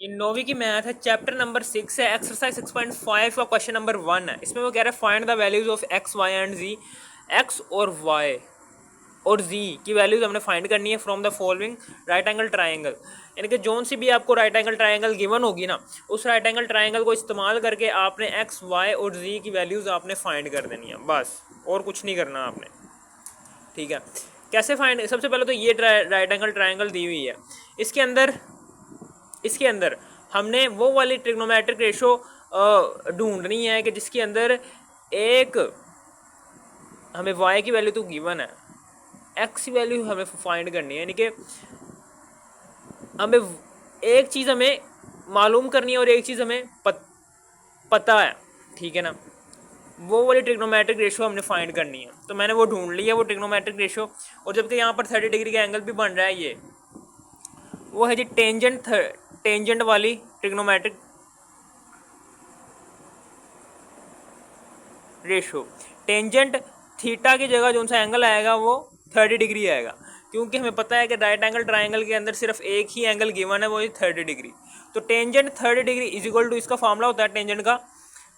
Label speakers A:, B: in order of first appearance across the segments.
A: ये नौवीं की मैथ है, चैप्टर नंबर 6 है, एक्सरसाइज 6.5 का क्वेश्चन नंबर 1 है। इसमें वो कह रहा है find the values of X Y and Z. X और वाई और जी की वैल्यूज हमने फाइंड करनी है from the following right angle triangle. यानी कि जोन सी भी आपको राइट एंगल ट्राइंगल गिवन होगी ना, उस राइट एंगल ट्राइंगल को इस्तेमाल करके आपने एक्स वाई और जी की वैल्यूज आपने फाइंड कर देनी है, बस और कुछ नहीं करना आपने। ठीक है, कैसे फाइंड? सबसे पहले तो ये राइट एंगल ट्राइंगल दी हुई है, इसके अंदर हमने वो वाली ट्रिग्नोमेट्रिक रेशो ढूंढनी है कि जिसके अंदर एक हमें y की वैल्यू तो गिवन है, x की वैल्यू हमें फाइंड करनी है। यानी कि हमें एक चीज़ हमें मालूम करनी है और एक चीज़ हमें पता है। ठीक है ना, वो वाली ट्रिग्नोमेट्रिक रेशो हमने फाइंड करनी है। तो मैंने वो ढूंढ लिया, वो ट्रिग्नोमेट्रिक रेशो। और जबकि यहाँ पर 30 डिग्री का एंगल भी बन रहा है, ये वो है जी टेंजेंट वाली ट्रिग्नोमेट्रिक रेशो। टेंजेंट थीटा की जगह जो सा एंगल आएगा वो 30 डिग्री आएगा, क्योंकि हमें पता है कि राइट एंगल ट्राइंगल के अंदर सिर्फ एक ही एंगल गिवन है, वो 30 डिग्री। तो tangent 30 degree is equal to, इसका फॉर्मूला होता है टेंजेंट का,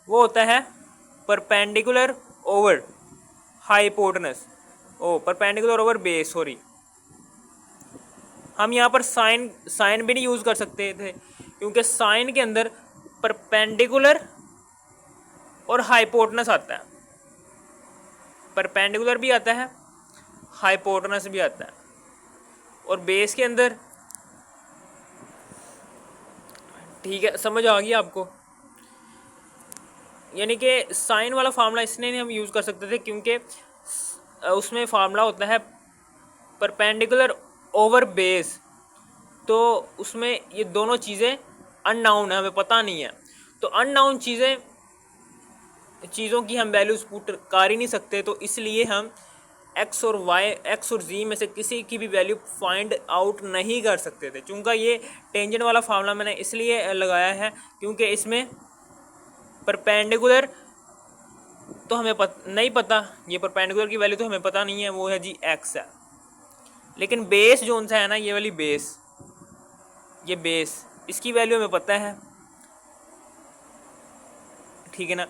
A: वो होता है perpendicular over hypotenuse, perpendicular over base. Sorry, हम यहाँ पर साइन भी नहीं यूज़ कर सकते थे, क्योंकि साइन के अंदर परपेंडिकुलर और हाइपोटेनस आता है, परपेंडिकुलर भी आता है, हाइपोटेनस भी आता है। और बेस के अंदर, ठीक है, समझ आ गई आपको? यानी कि साइन वाला फार्मूला इसलिए नहीं हम यूज़ कर सकते थे, क्योंकि उसमें फार्मूला होता है परपेंडिकुलर ओवर बेस, तो उसमें ये दोनों चीज़ें अननाउन है, हमें पता नहीं है। तो अननाउन चीज़ों की हम वैल्यूज पुट कर ही नहीं सकते, तो इसलिए हम एक्स और जी में से किसी की भी वैल्यू फाइंड आउट नहीं कर सकते थे। चूँकि ये टेंजेंट वाला फार्मूला मैंने इसलिए लगाया है क्योंकि इसमें परपेंडिकुलर तो हमें नहीं पता, ये परपेंडिकुलर की वैल्यू तो हमें पता नहीं है, वो है जी एक्स है। लेकिन बेस जो सा है ना, ये वाली बेस, ये बेस, इसकी वैल्यू हमें पता है। ठीक है ना।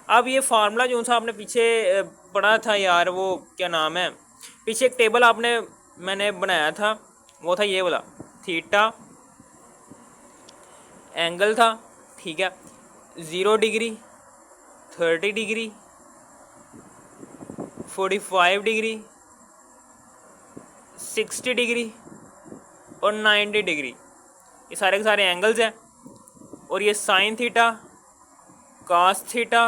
A: अब ये फार्मूला जो सा आपने पीछे पढ़ा था यार, वो क्या नाम है, पीछे एक टेबल मैंने बनाया था, वो था ये वाला, थीटा एंगल था। ठीक है, 0 डिग्री, 30 डिग्री, 45 डिग्री, 60 डिग्री और 90 डिग्री, ये सारे के सारे एंगल्स हैं। और ये साइन थीटा, कास थीटा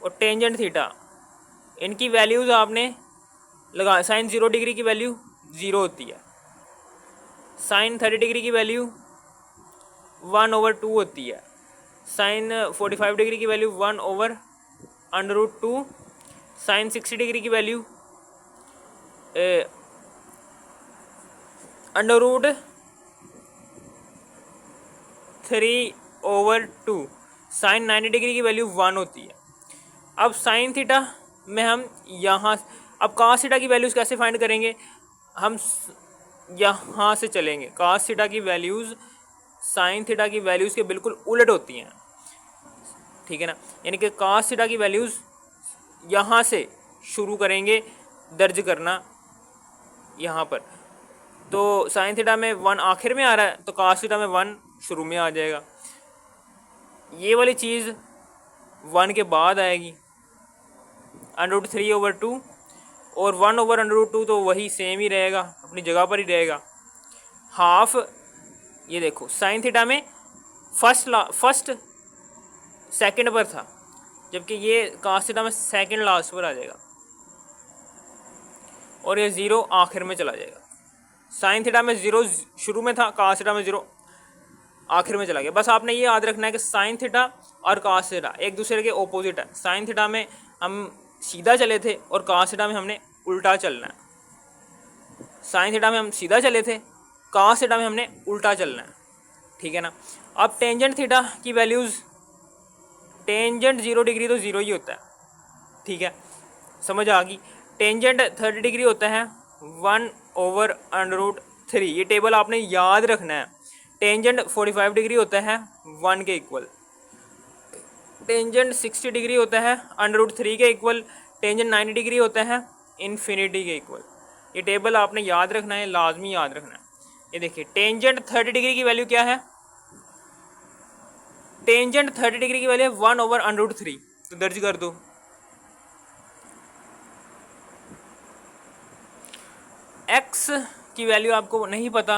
A: और टेंजेंट थीटा, इनकी वैल्यूज़ आपने लगा। साइन 0 डिग्री की वैल्यू 0 होती है, साइन 30 डिग्री की वैल्यू 1/2 होती है, साइन 45 डिग्री की वैल्यू 1/√2, साइन 60 डिग्री की वैल्यू √3/2, साइन 90 डिग्री की वैल्यू 1 होती है। अब साइन थीटा में हम यहाँ, अब कास थीटा की वैल्यूज़ कैसे फाइंड करेंगे? हम यहाँ से चलेंगे। कास थीटा की वैल्यूज़ साइन थीटा की वैल्यूज़ के बिल्कुल उलट होती हैं। ठीक है ना, यानी कि कास थीटा की वैल्यूज़ यहाँ से शुरू करेंगे दर्ज करना यहाँ पर। तो साइन थीटा में 1 आखिर में आ रहा है, तो कास थीटा में 1 शुरू में आ जाएगा। ये वाली चीज़ 1 के बाद आएगी, √3/2, और 1/√2 तो वही सेम ही रहेगा, अपनी जगह पर ही रहेगा। हाफ, ये देखो साइन थीटा में फर्स्ट सेकंड पर था, जबकि ये कास थीटा में सेकंड लास्ट पर आ जाएगा, और ये 0 आखिर में चला जाएगा। साइन थीटा में 0 शुरू में था, कास थीटा में 0 आखिर में चला गया। बस आपने ये याद रखना है कि साइन थीटा और कास थीटा एक दूसरे के ओपोजिट है। साइन थीटा में हम सीधा चले थे और कास थीटा में हमने उल्टा चलना है। साइन थीटा में हम सीधा चले थे, कास थीटा में हमने उल्टा चलना है। ठीक है ना। अब टेंजेंट थीटा की वैल्यूज़, टेंजेंट 0 डिग्री तो 0 ही होता है। ठीक है, समझ आ गई। टेंजेंट 30 डिग्री होता है 1/√3। ये टेबल आपने याद रखना है, टेंजेंट 45 डिग्री होता है 1 के इक्वल, टेंजेंट 60 डिग्री होता है √3 के इक्वल, टेंजेंट 90 डिग्री होता है इन्फिनिटी के इक्वल। ये टेबल आपने याद रखना है, लाजमी याद रखना है। ये देखिए टेंजेंट 30 डिग्री की वैल्यू क्या है, टेंजेंट 30 डिग्री की वैल्यू है 1/√3, तो दर्ज कर दो। एक्स की वैल्यू आपको नहीं पता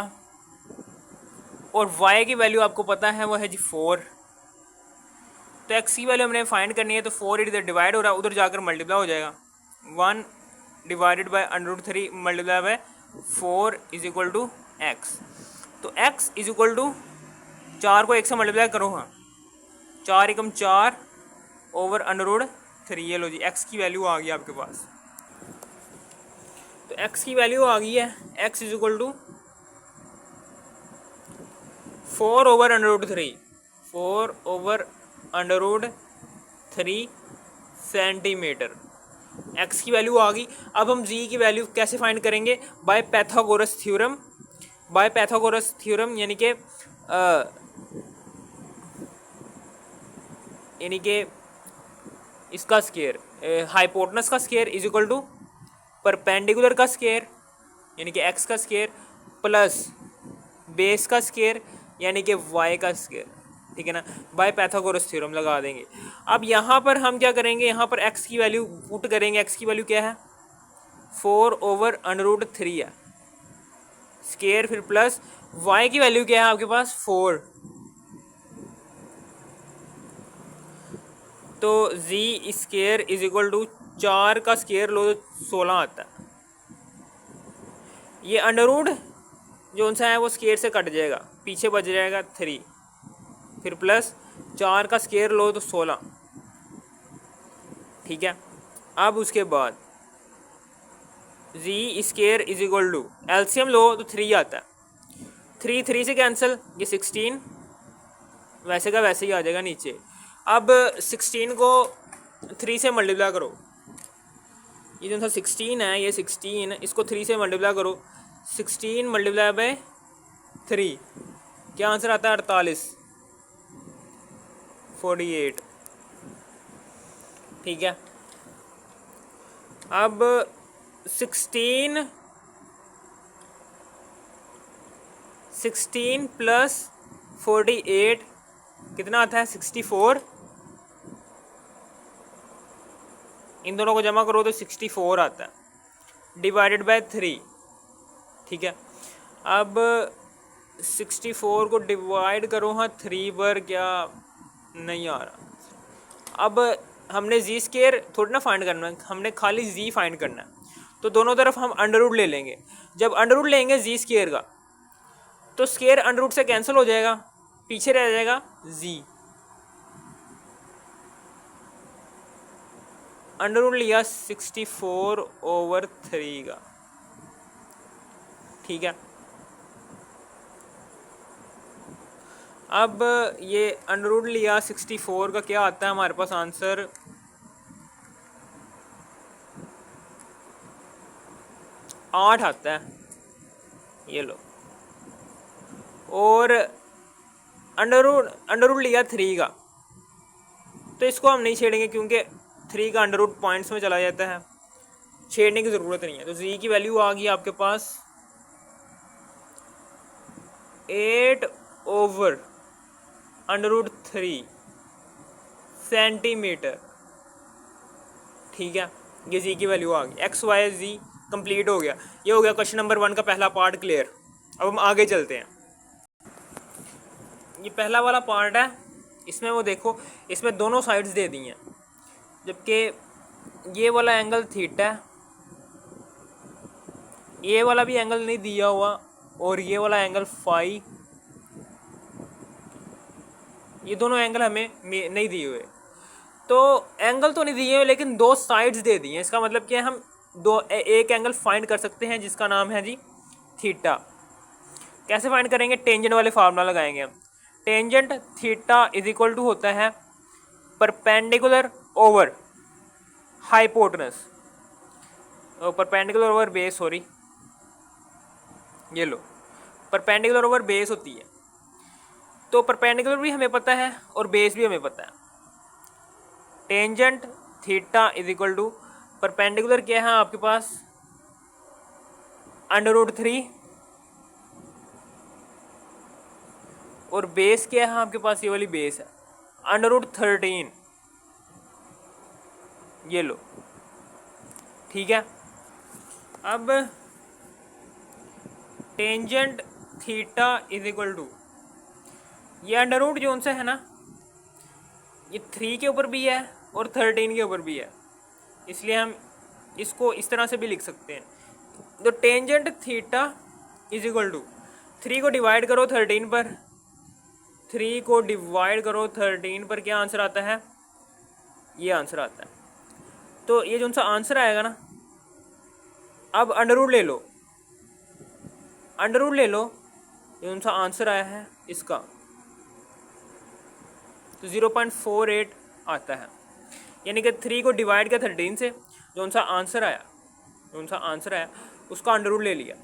A: और वाई की वैल्यू आपको पता है, वो है जी 4। तो एक्स की वैल्यू हमने फाइंड करनी है, तो 4 इधर डिवाइड हो रहा है, उधर जाकर मल्टीप्लाई हो जाएगा। 1 divided by √3 multiply by 4 is equal to X. तो एक्स इज इक्वल टू 4 को 1 से मल्टीप्लाई करो, हाँ 4 एकम 4 ओवर √3। ये लो जी एक्स की वैल्यू आ गई आपके पास। तो एक्स की वैल्यू आ गई है, X is equal to 4 over √3, 4 over √3 centimetre. X की वैल्यू आ गई। अब हम जी की वैल्यू कैसे फाइंड करेंगे, by Pythagoras theorem. By Pythagoras theorem यानी कि इसका स्केयर, हाइपोटेनस का square is equal to perpendicular का स्केयर यानी कि एक्स का स्केयर प्लस बेस का स्केयर यानी कि वाई का स्केयर, ठीक है ना। बाय पैथागोरस थ्योरम लगा देंगे। अब यहाँ पर हम क्या करेंगे, यहाँ पर एक्स की वैल्यू पुट करेंगे। एक्स की वैल्यू क्या है, 4 ओवर √3 है स्केयर, फिर प्लस वाई की वैल्यू क्या है आपके पास 4। तो जी स्केयर इज इक्वल टू 4 का स्केयर लो तो 16 आता है। ये अंडरवुड जो सा है वो स्केयर से कट जाएगा, पीछे बच जाएगा 3, फिर प्लस 4 का स्केयर लो तो 16, ठीक है। अब उसके बाद G square is equal to LCM लो तो 3 आता है, 3 से कैंसिल, ये 16 वैसे का वैसे ही आ जाएगा नीचे। अब 16 को 3 से मल्टीप्लाई करो, ये जो सा 16 है, ये 16 इसको 3 से मल्टीप्लाई करो, 16 मल्टीप्लाई बाय 3 क्या आंसर आता है 48, ठीक है। अब 16 प्लस 48 कितना आता है 64, इन दोनों को जमा करो तो 64 आता है, डिवाइडेड बाय 3, ठीक है। अब 64 को डिवाइड करो, हाँ 3 पर, क्या नहीं आ रहा। अब हमने जी स्केयर थोड़ी ना फाइंड करना है, हमने खाली जी फाइंड करना है। तो दोनों तरफ हम अंडरवुड ले लेंगे। जब अंडरवुड लेंगे जी स्केयर का तो स्केयर अंडरवुड से कैंसिल हो जाएगा, पीछे रह जाएगा जी। अंडरवुड लिया 64/3 का, ठीक है। अब ये अंडरवुड लिया 64 का, क्या आता है हमारे पास आंसर 8 आता है, ये लो। और अंडरवुड लिया 3 का, तो इसको हम नहीं छेड़ेंगे क्योंकि 3 का अंडरवुड पॉइंट्स में चला जाता है, छेड़ने की ज़रूरत नहीं है। तो जी की वैल्यू आ गई आपके पास 8/√3 सेंटीमीटर, ठीक है। ये जी की वैल्यू आ गई, एक्स वाई जी कंप्लीट हो गया। ये हो गया क्वेश्चन नंबर 1 का पहला पार्ट क्लियर। अब हम आगे चलते हैं। ये पहला वाला पार्ट है, इसमें वो देखो, इसमें दोनों साइड्स दे दी हैं, जबकि ये वाला एंगल थीटा है, ये वाला भी एंगल नहीं दिया हुआ, और ये वाला एंगल फाई, ये दोनों एंगल हमें नहीं दिए हुए। तो एंगल तो नहीं दिए हुए लेकिन दो साइड्स दे दी हैं। इसका मतलब कि हम एक एंगल फाइंड कर सकते हैं जिसका नाम है जी थीटा। कैसे फाइंड करेंगे, टेंजेंट वाले फार्मूला लगाएंगे हम। Tangent theta is equal to होता है perpendicular over hypotenuse, perpendicular over base, sorry, ये लो परपेंडिकुलर ओवर बेस होती है, तो परपेंडिकुलर भी हमें पता है और बेस भी हमें पता है। Tangent theta is equal to perpendicular क्या है आपके पास √3 और बेस क्या है आपके पास, ये वाली बेस है √13। ये लो, ठीक है। अब tangent theta is equal to ये अंडर जोन से है ना, ये 3 के ऊपर भी है और 13 के ऊपर भी है, इसलिए हम इसको इस तरह से भी लिख सकते हैं। तो tangent theta is equal to 3 को डिवाइड करो 13 पर, 3 को डिवाइड करो 13 पर, क्या आंसर आता है, ये आंसर आता है। तो ये जो सा आंसर आएगा ना, अब अंडर ले लो, अंडर ले लो, ये जो सा आंसर आया है इसका, तो 0.48 आता है। यानी कि 3 को डिवाइड किया 13 से, जो सा आंसर आया, जो सा आंसर आया उसका अंडर ले लिया,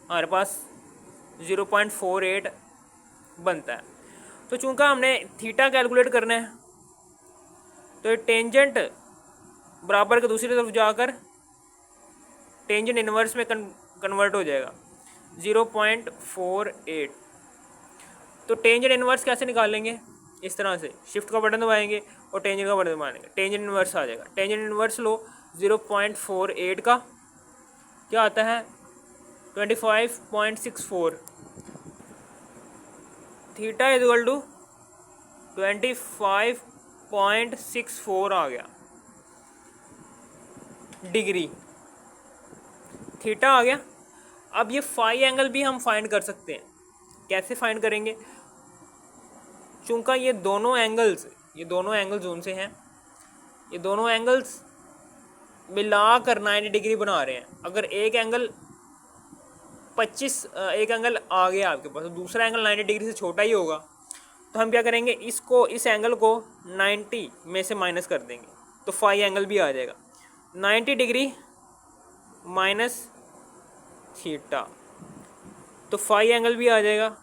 A: हमारे पास 0.48 बनता है। तो चूंकि हमने थीटा कैलकुलेट करना है, तो ये टेंजेंट बराबर के दूसरी तरफ जाकर टेंजेंट इनवर्स में कन्वर्ट हो जाएगा 0.48। तो टेंजेंट इनवर्स कैसे निकालेंगे, इस तरह से शिफ्ट का बटन दबाएंगे और टेंजेंट का बटन दबाएंगे, टेंजेंट इनवर्स आ जाएगा। टेंजेंट इनवर्स लो 0.48 का क्या आता है 25.64, थीटा इज इक्वल टू 25.64 आ गया डिग्री, थीटा आ गया। अब ये फाई एंगल भी हम फाइंड कर सकते हैं, कैसे फाइंड करेंगे, चूंकि ये दोनों एंगल्स जोन से हैं, ये दोनों एंगल्स मिलाकर 90 डिग्री बना रहे हैं। अगर एक एंगल एक एंगल आ गया आपके पास, तो दूसरा एंगल 90 डिग्री से छोटा ही होगा, तो हम क्या करेंगे, इस एंगल को 90 में से माइनस कर देंगे, तो फाई एंगल भी आ जाएगा 90 डिग्री माइनस थीटा, तो फाई एंगल भी आ जाएगा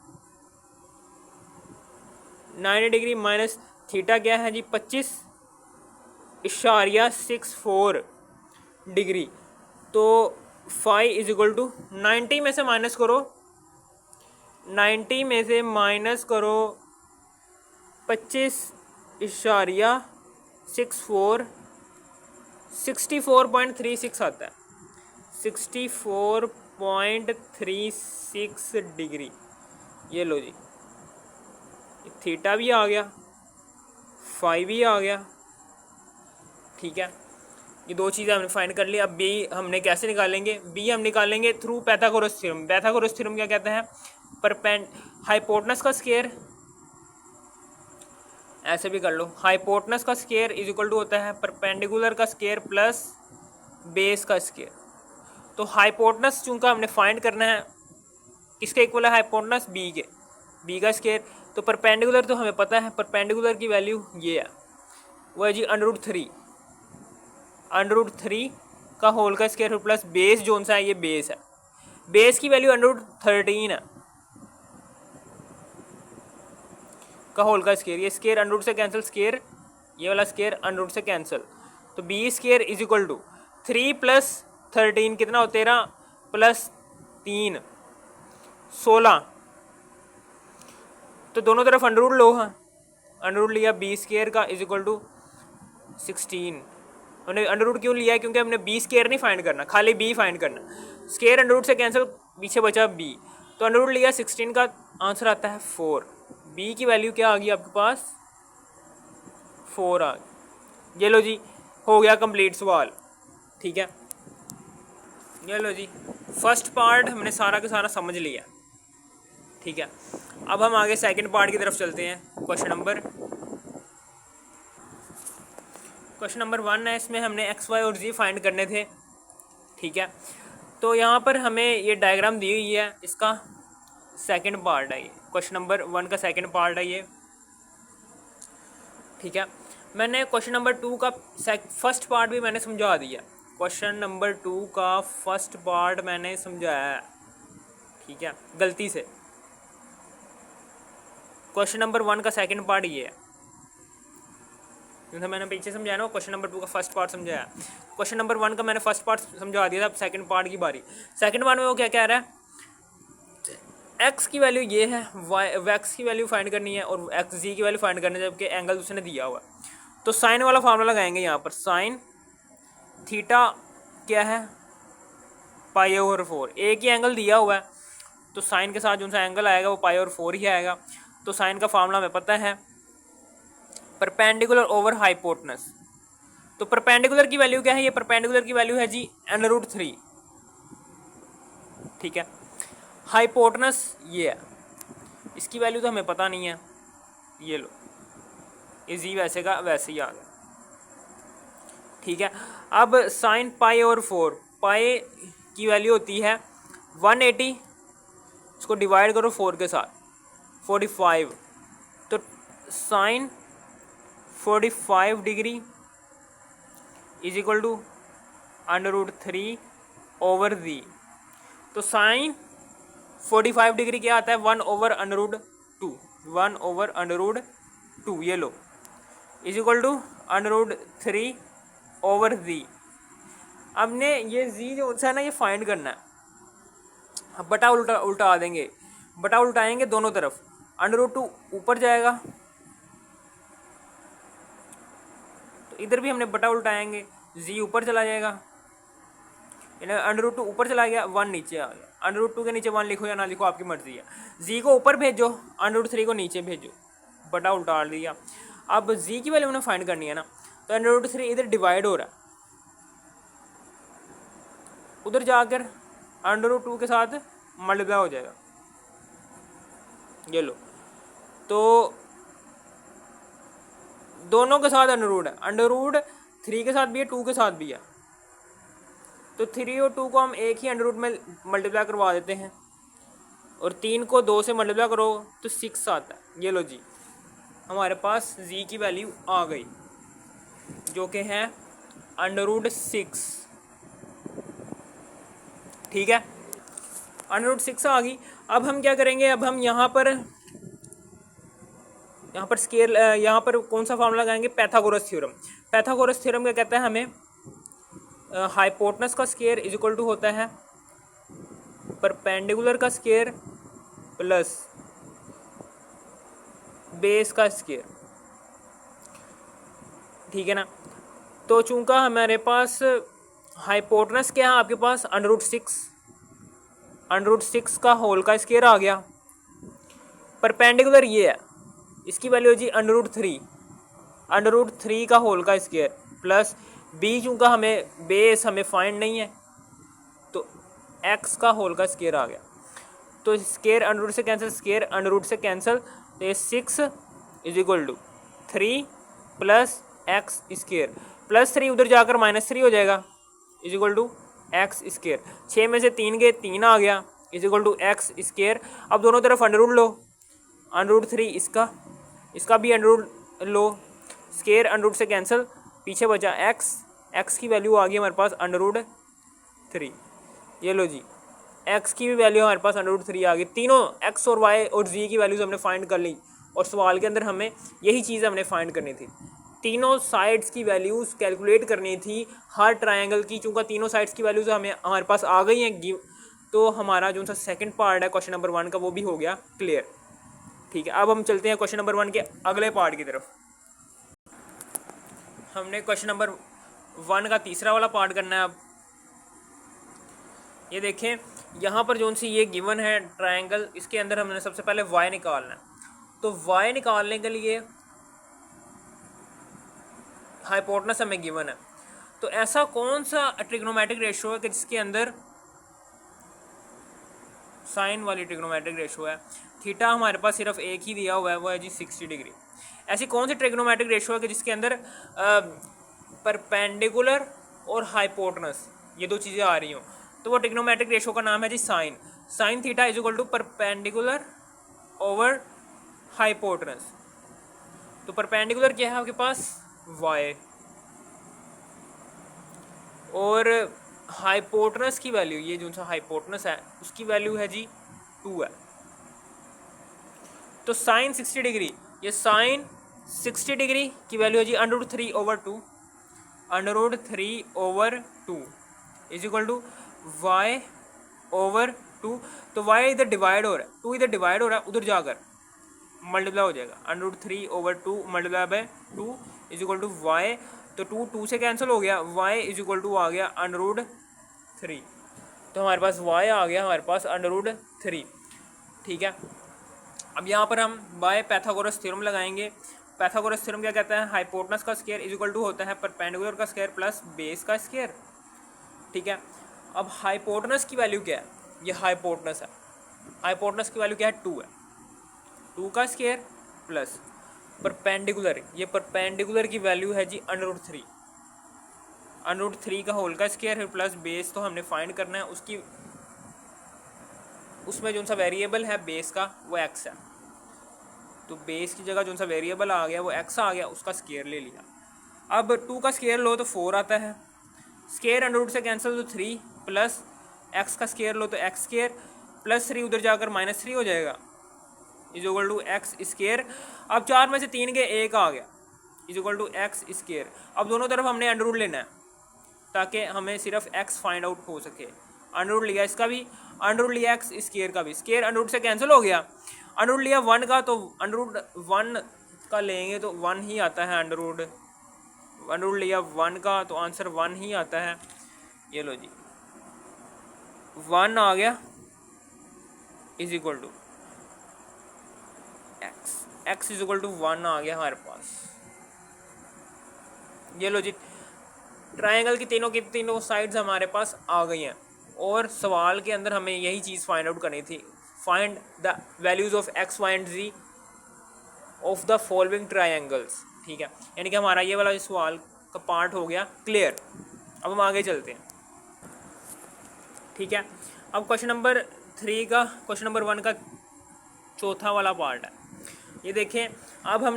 A: 90 डिग्री माइनस थीटा क्या है जी 25.64 डिग्री। तो फाई इज इक्वल टू 90 में से माइनस करो, 90 में से माइनस करो 25.64, 64.36 आता है, 64.36 डिग्री। ये लो जी, थीटा भी आ गया, फाई भी आ गया, ठीक है। ये दो चीज़ें हमने फाइंड कर ली। अब बी हमने कैसे निकालेंगे, बी हम निकालेंगे through Pythagoras theorem. Pythagoras theorem क्या कहते हैं, हाइपोटेनस का स्क्वायर, ऐसे भी कर लो, हाइपोटेनस का स्क्वायर इज इक्वल टू होता है परपेंडिकुलर का स्क्वायर प्लस बेस का स्क्वायर। तो हाइपोटेनस चूंकि हमने फाइंड करना है, किसके इक्वल है हाइपोटेनस, बी के, बी का स्क्वायर। तो परपेंडिकुलर तो हमें पता है, परपेंडिकुलर की वैल्यू ये है, वो है जी √3 का होल का स्क्वायर प्लस बेस जोन सा है, ये बेस है, बेस की वैल्यू √13 है का होल का स्क्वायर, ये स्क्वायर √ से कैंसिल, स्क्वायर ये वाला स्क्वायर √ से कैंसिल, तो b square is equal to 3 + 13 कितना हो 13 + 3 16, तो दोनों तरफ अंडर लो, हाँ अंडर लिया, बी स्क्वायर का इज इक्वल टू 16। हमने अंडर क्यों लिया है, क्योंकि हमने बी स्क्वायर नहीं फाइंड करना, खाली बी फाइंड करना, स्क्वायर अंडर से कैंसिल, पीछे बचा बी, तो अंडर लिया 16 का आंसर आता है 4, बी की वैल्यू क्या आ गई आपके पास 4 आ गई। ये लो जी, हो गया कंप्लीट सवाल, ठीक है। ये लो जी, फर्स्ट पार्ट हमने सारा का सारा समझ लिया, ठीक है। अब हम आगे सेकंड पार्ट की तरफ चलते हैं। क्वेश्चन नंबर 1 है, इसमें हमने एक्स वाई और जी फाइंड करने थे, ठीक है। तो यहाँ पर हमें ये डायग्राम दी हुई है, इसका सेकंड पार्ट है ये, क्वेश्चन नंबर 1 का सेकंड पार्ट है ये, ठीक है। मैंने क्वेश्चन नंबर 2 का फर्स्ट पार्ट भी मैंने समझा दिया, क्वेश्चन नंबर 2 का फर्स्ट पार्ट मैंने समझाया है, ठीक है, गलती से, क्वेश्चन नंबर 1 का सेकंड पार्ट ये है, जैसा मैंने पीछे समझाया ना, क्वेश्चन नंबर 2 का फर्स्ट पार्ट समझाया। क्वेश्चन नंबर 1 का मैंने फर्स्ट पार्ट समझा दिया था, अब सेकंड पार्ट की बारी। सेकंड पार्ट में वो क्या कह रहा है, एक्स की वैल्यू ये है, वाई एक्स की वैल्यू फाइंड करनी है और एक्स जी की वैल्यू फाइंड करनी है, जबकि एंगल उसने दिया हुआ है। तो साइन वाला फार्मूला लगाएंगे यहाँ पर। साइन थीटा क्या है, पाई ओवर 4। एक ही एंगल दिया हुआ है तो साइन के साथ जो सा एंगल आएगा वो पाई ओवर 4 ही आएगा। तो साइन का फार्मूला हमें पता है, परपेंडिकुलर ओवर हाइपोटनस। तो परपेंडिकुलर की वैल्यू क्या है, ये परपेंडिकुलर की वैल्यू है जी √3, ठीक है। हाइपोटनस ये है, इसकी वैल्यू तो हमें पता नहीं है, ये लो, ये जी वैसे का वैसे ही आ गया, ठीक है। अब साइन पाई ओवर 4, पाई की वैल्यू होती है 180, इसको डिवाइड करो 4 के साथ, 45। तो sine 45 degree is equal to √3 over जी। तो साइन 45 डिग्री क्या आता है, 1 ओवर √2, 1 ओवर √2, ये लो, इज इक्वल टू √3 ओवर जी। अब ने ये जी जो है ना ये फाइंड करना है। अब बटा उल्टा देंगे, बटा उल्टाएंगे दोनों तरफ, √2 ऊपर जाएगा, तो इधर भी हमने बटा उल्टाएंगे, जी ऊपर चला जाएगा, √2 ऊपर चला गया, 1 नीचे आ गया। √2 के नीचे 1 लिखो या ना लिखो आपकी मर्जी है। जी को ऊपर भेजो, √3 को नीचे भेजो, बटा उल्टा दिया। अब जी की वैल्यू हमने फाइंड करनी है ना, तो √3 इधर डिवाइड हो रहा है, उधर जाकर √2 के साथ मल्टीप्लाई हो जाएगा, ये लो। तो दोनों के साथ √, है √3 के साथ भी है, 2 के साथ भी है, तो 3 और 2 को हम एक ही √ में मल्टीप्लाई करवा देते हैं, और 3 को 2 से मल्टीप्लाई करो तो 6 आता है। ये लो जी, हमारे पास जी की वैल्यू आ गई, जो कि है √6, ठीक है, √6 आ गई। अब हम क्या करेंगे, अब हम यहाँ पर स्केल, यहाँ पर कौन सा फार्मूला लगाएंगे, पैथागोरस थ्योरम। पैथागोरस थ्योरम क्या कहता है हमें, हाइपोटनस का स्क्वायर इज इक्वल टू होता है परपेंडिकुलर का स्क्वायर प्लस बेस का स्क्वायर, ठीक है ना। तो चूंकि हमारे पास हाइपोटनस क्या है आपके पास, √6 का होल का स्क्वायर आ गया, परपेंडिकुलर ये है, इसकी वैल्यू जी √3 का होल का स्क्वायर प्लस बी, चूँकि हमें बेस हमें फाइंड नहीं है तो एक्स का होल का स्क्वायर आ गया। तो स्क्वायर √रूट से कैंसिल, स्क्वायर √रूट से कैंसिल, तो ये 6 is equal to 3 plus x square, +3 उधर जाकर -3 हो जाएगा, is equal to x square. 6 में से 3 गए, 3 आ गया, is equal to x square. अब दोनों तरफ √ लो, √3 इसका भी √ लो, स्क्वायर √ से कैंसिल, पीछे बचा एक्स की वैल्यू आ गई हमारे पास √3, ये लो जी, एक्स की भी वैल्यू हमारे पास √3 आ गई। तीनों एक्स और वाई और जी की वैल्यूज हमने फाइंड कर ली, और सवाल के अंदर हमें यही चीज़ हमने फाइंड करनी थी, तीनों साइड्स की वैल्यूज़ कैलकुलेट करनी थी हर ट्रायंगल की। चूँकि तीनों साइड्स की वैल्यूज़ हमारे पास आ गई हैं, तो हमारा जो सा सेकंड पार्ट है क्वेश्चन नंबर 1 का वो भी हो गया क्लियर, ठीक है। अब हम चलते हैं क्वेश्चन नंबर 1 के अगले पार्ट की तरफ। हमने क्वेश्चन नंबर 1 का तीसरा वाला पार्ट करना है। अब ये देखें, यहाँ पर जो सी ये गिवन है ट्रायंगल, इसके अंदर हमने सबसे पहले y निकालना है। तो y निकालने के लिए हाइपोटेनस हमें गिवन है, तो ऐसा कौन सा ट्रिग्नोमेट्रिक रेशियो है कि जिसके अंदर साइन वाली ट्रिग्नोमेट्रिक रेशियो है। थीटा हमारे पास सिर्फ एक ही दिया हुआ है, वो है जी 60 डिग्री। ऐसी कौन सी ट्रिग्नोमेट्रिक रेशियो है कि जिसके अंदर परपेंडिकुलर और हाइपोटेनस ये दो चीज़ें आ रही हों, तो वो ट्रिग्नोमेट्रिक रेशियो का नाम है जी sine theta is equal to perpendicular over hypotenuse. तो परपेंडिकुलर क्या है आपके पास, y, और हाइपोटेनस की वैल्यू, ये जो सा हाइपोटेनस है उसकी वैल्यू है जी 2 है। तो साइन 60 डिग्री, ये साइन 60 डिग्री की वैल्यू है जी √3/2, √3/2 इज इक्वल टू y/2। तो y इधर डिवाइड हो रहा है, 2 इधर डिवाइड हो रहा है, उधर जाकर मल्टीप्लाई हो जाएगा, √3/2 multiply by 2 is equal to y। तो 2 से कैंसिल हो गया, y इज इक्वल टू आ गया √3। तो हमारे पास y आ गया, हमारे पास √3। ठीक है, अब यहाँ पर हम बाय पैथागोरस थ्योरम लगाएंगे। पैथागोरस थ्योरम क्या कहता है, हाइपोटेनस का स्क्वायर इज इक्वल टू होता है परपेंडिकुलर का स्क्वायर प्लस बेस का स्क्वायर। ठीक है, अब हाइपोटेनस की वैल्यू क्या है, ये हाइपोटेनस है, हाइपोटेनस की वैल्यू क्या है 2 है, 2 का स्क्वायर प्लस परपेंडिकुलर, ये परपेंडिकुलर की वैल्यू है जी √3, √3 का होल का स्क्वायर है प्लस बेस तो हमने फाइंड करना है उसकी, उसमें जो सा वेरिएबल है बेस का वो x है, तो बेस की जगह जो सा वेरिएबल आ गया वो x आ गया, उसका स्क्वायर ले लिया। अब 2 का स्क्वायर लो तो 4 आता है, स्क्वायर √रूट से कैंसिल तो 3 प्लस x का स्क्वायर लो तो x स्क्वायर प्लस 3 उधर जाकर -3 हो जाएगा is equal to x square. अब 4 में से 3 के 1 आ गया is equal to x square. अब दोनों तरफ हमने अंडर लेना है ताकि हमें सिर्फ x फाइंड आउट हो सके। अंडर लिया इसका भी, अंडर लिया एक्स स्क्वायर का भी, स्क्वायर अंडर से कैंसिल हो गया, अंडर लिया 1 का तो अंडर 1 का लेंगे तो 1 ही आता है, अंडर लिया 1 का तो आंसर 1 ही आता है। ये लो जी 1 आ गया is equal to x is equal to 1 आ गया हमारे पास। ये लो जी ट्रायंगल की तीनों साइड्स हमारे पास आ गई हैं और सवाल के अंदर हमें यही चीज़ फाइंड आउट करनी थी, find the values of x, y and z of the following triangles. ठीक है, यानी कि हमारा ये वाला सवाल का पार्ट हो गया क्लियर। अब हम आगे चलते हैं। ठीक है, अब क्वेश्चन नंबर 1 का चौथा वाला पार्ट है। ये देखें, अब हम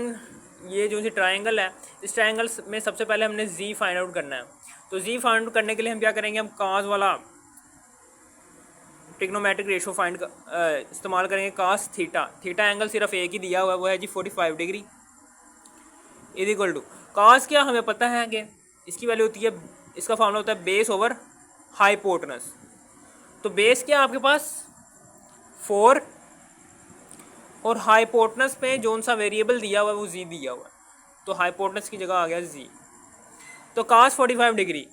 A: ये जो ट्रायंगल है, इस ट्रायंगल में सबसे पहले हमने z फाइंड आउट करना है। तो z फाइंड आउट करने के लिए हम क्या करेंगे, हम cos वाला ट्रिग्नोमेट्रिक रेशो इस्तेमाल करेंगे। cos थीटा एंगल सिर्फ एक ही दिया हुआ है, वो है जी 45 degree is equal to cos क्या हमें पता है कि इसकी वैल्यू होती है, इसका फॉर्मूला होता है बेस ओवर हाइपोटेनस। तो बेस क्या आपके पास 4 और हाइपोटेनस पे जोन सा वेरिएबल दिया हुआ है वो z दिया हुआ है, तो हाइपोटेनस की जगह आ गया z। तो cos 45 डिग्री,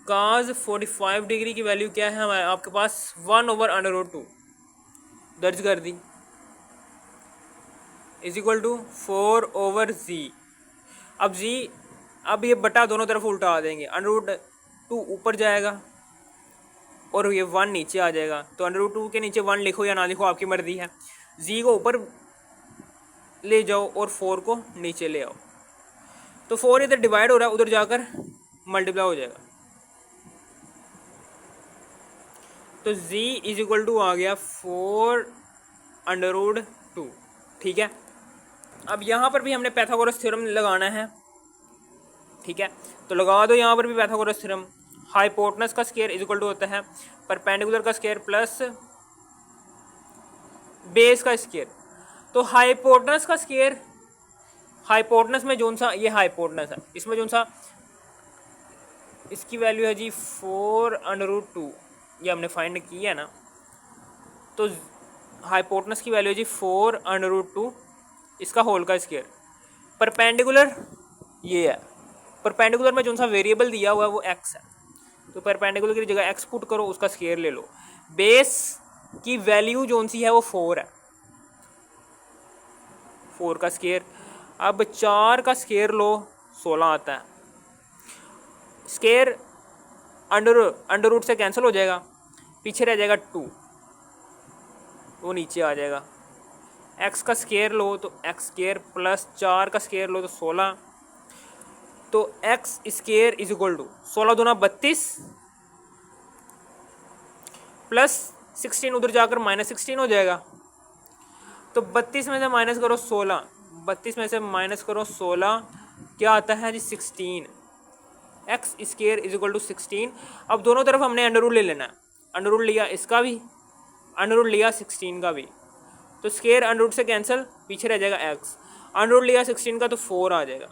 A: cos 45 डिग्री की वैल्यू क्या है हमारे आपके पास 1/√2 दर्ज कर दी इज इक्वल टू 4/z। अब z, अब ये बटा दोनों तरफ उल्टा आ देंगे, √2 ऊपर जाएगा और ये 1 नीचे आ जाएगा। तो √2 के नीचे 1 लिखो या ना लिखो आपकी मर्जी है, z को ऊपर ले जाओ और 4 को नीचे ले आओ। तो 4 इधर डिवाइड हो रहा है, उधर जाकर मल्टीप्लाई हो जाएगा। तो z इज इक्वल टू आ गया 4/√2। ठीक है, अब यहाँ पर भी हमने पैथागोरस थ्योरम लगाना है। ठीक है, तो लगा दो यहाँ पर भी पैथागोरस थ्योरम। हाइपोटेनस का स्क्वायर इज इक्वल टू होता है परपेंडिकुलर का स्क्वायर प्लस बेस का स्क्वायर। तो हाइपोटेनस का स्क्वायर, हाइपोटेनस में जोन सा ये हाइपोटेनस है, इसमें जोन सा इसकी वैल्यू है जी 4/√2, ये हमने फाइंड किया है ना। तो हाइपोटेनस की वैल्यू है जी 4/√2, इसका होल का स्क्वायर। परपेंडिकुलर ये है, परपेंडिकुलर में जोन सा वेरिएबल दिया हुआ है वो x है, तो परपेंडिकुलर की जगह x पुट करो, उसका स्क्वायर ले लो। बेस की वैल्यू जोन सी है वो 4 है, 4 का स्क्वायर। अब 4 का स्क्वायर लो 16 आता है, स्क्वायर अंडर रूट से कैंसिल हो जाएगा, पीछे रह जाएगा 2, वो नीचे आ जाएगा। x का स्क्वायर लो तो x स्क्वायर प्लस 4 का स्क्वायर लो तो 16, तो x square is equal to 16 दूना 32 प्लस 16 उधर जाकर -16 हो जाएगा। तो 32 में से माइनस करो 16, 32 में से माइनस करो 16, क्या आता है जी 16। X square is equal to 16। अब दोनों तरफ हमने अंडर रूट ले लेना है, अंडर रूट लिया इसका भी, अंडर रूट लिया 16 का भी, तो स्केयर अंडर रूट से कैंसिल, पीछे रह जाएगा एक्स। अंडर रूट लिया 16 का तो 4 आ जाएगा।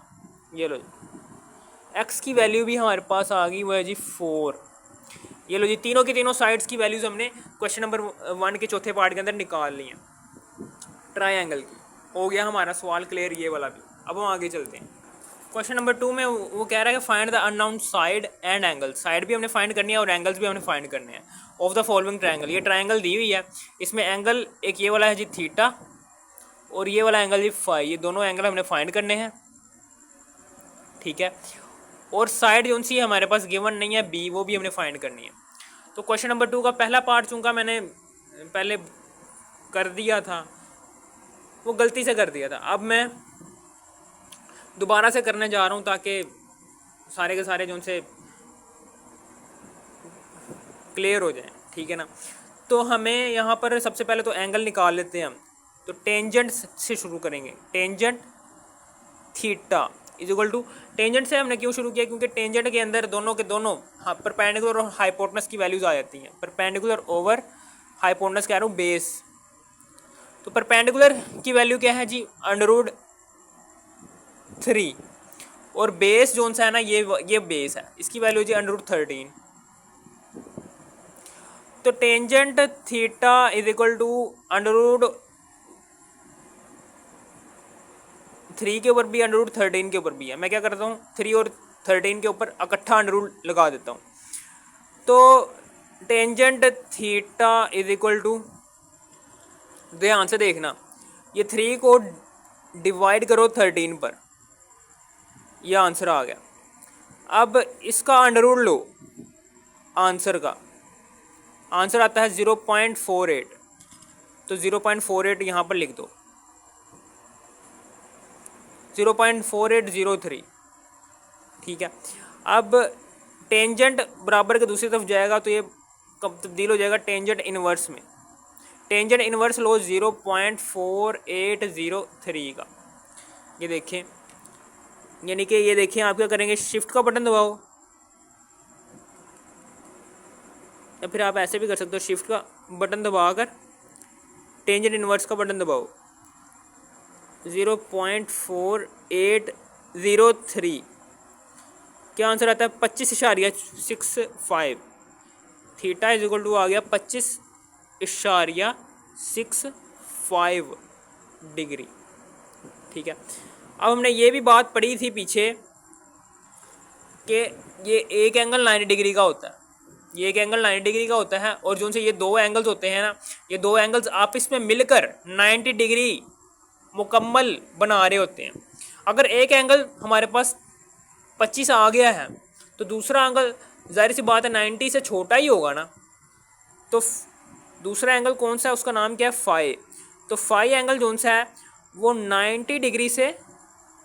A: ये लो जी, एक्स की वैल्यू भी हमारे पास आ गई, वो है जी 4। ये लो जी, तीनों की तीनों साइड्स की वैल्यूज़ हमने क्वेश्चन नंबर 1 के चौथे पार्ट के अंदर निकाल ली हैं ट्रायंगल की। हो गया हमारा सवाल क्लियर ये वाला भी। अब हम आगे चलते हैं। क्वेश्चन नंबर 2 में वो कह रहा है कि find the unknown side and angle. Side भी हमने फाइंड करनी है और एंगल्स भी हमने फाइंड करने हैं ऑफ द फॉलोइंग ट्रायंगल। ये ट्रायंगल दी हुई है, इसमें एंगल एक ये वाला है जी थीटा और ये वाला एंगल जी फाई। ये दोनों एंगल हमने फाइंड करने हैं, ठीक है। और साइड जो सी हमारे पास गिवन नहीं है बी, वो भी हमने फाइंड करनी है। तो क्वेश्चन नंबर 2 का पहला पार्ट चूँकि मैंने पहले कर दिया था, वो गलती से कर दिया था, अब मैं दोबारा से करने जा रहा हूँ ताकि सारे के सारे जो उनसे क्लियर हो जाए, ठीक है ना। तो हमें यहाँ पर सबसे पहले तो एंगल निकाल लेते हैं हम। तो टेंजेंट से शुरू करेंगे। Tangent theta is equal to, tangent से हमने क्यों शुरू किया, क्योंकि टेंजेंट के अंदर दोनों के दोनों परपेंडिकुलर और हाइपोटेनस की वैल्यूज आ जाती हैं। परपेंडिकुलर ओवर हाइपोटेनस कह रहा हूँ बेस। तो परपेंडिकुलर की वैल्यू क्या है जी √3 और बेस जोन सा है ना ये बेस है, इसकी वैल्यू जी √13। तो tangent theta is equal to √3 के ऊपर भी √13 के ऊपर भी है। मैं क्या करता हूँ 3 और 13 के ऊपर इकट्ठा अंडर लगा देता हूँ। तो tangent theta is equal to, ध्यान से देखना, ये 3 को डिवाइड करो 13 पर, यह आंसर आ गया। अब इसका अंडर रूट लो, आंसर का आंसर आता है 0.48। तो 0.48 यहाँ पर लिख दो, 0.4803, ठीक है। अब टेंजेंट बराबर के दूसरी तरफ जाएगा तो ये कब तब्दील हो जाएगा टेंजेंट इनवर्स में। टेंजेंट इनवर्स लो 0.4803 का, ये देखें, यानी कि ये देखें आप क्या करेंगे, शिफ्ट का बटन दबाओ या फिर आप ऐसे भी कर सकते हो, शिफ्ट का बटन दबाकर टेंजेंट इनवर्स का बटन दबाओ। 0.4803 क्या आंसर आता है 25.65। थीटा इज इक्वल टू आ गया 25.65 डिग्री, ठीक है। अब हमने ये भी बात पढ़ी थी पीछे कि ये एक एंगल 90 डिग्री का होता है, ये एक एंगल 90 डिग्री का होता है और जो से ये दो एंगल्स होते हैं ना, ये दो एंगल्स आपस में मिलकर 90 डिग्री मुकम्मल बना रहे होते हैं। अगर एक एंगल हमारे पास 25 आ गया है तो दूसरा एंगल जाहिर सी बात है 90 से छोटा ही होगा ना। तो दूसरा एंगल कौन सा है, उसका नाम क्या है फाई। तो फाई एंगल जो सा है वो 90 डिग्री से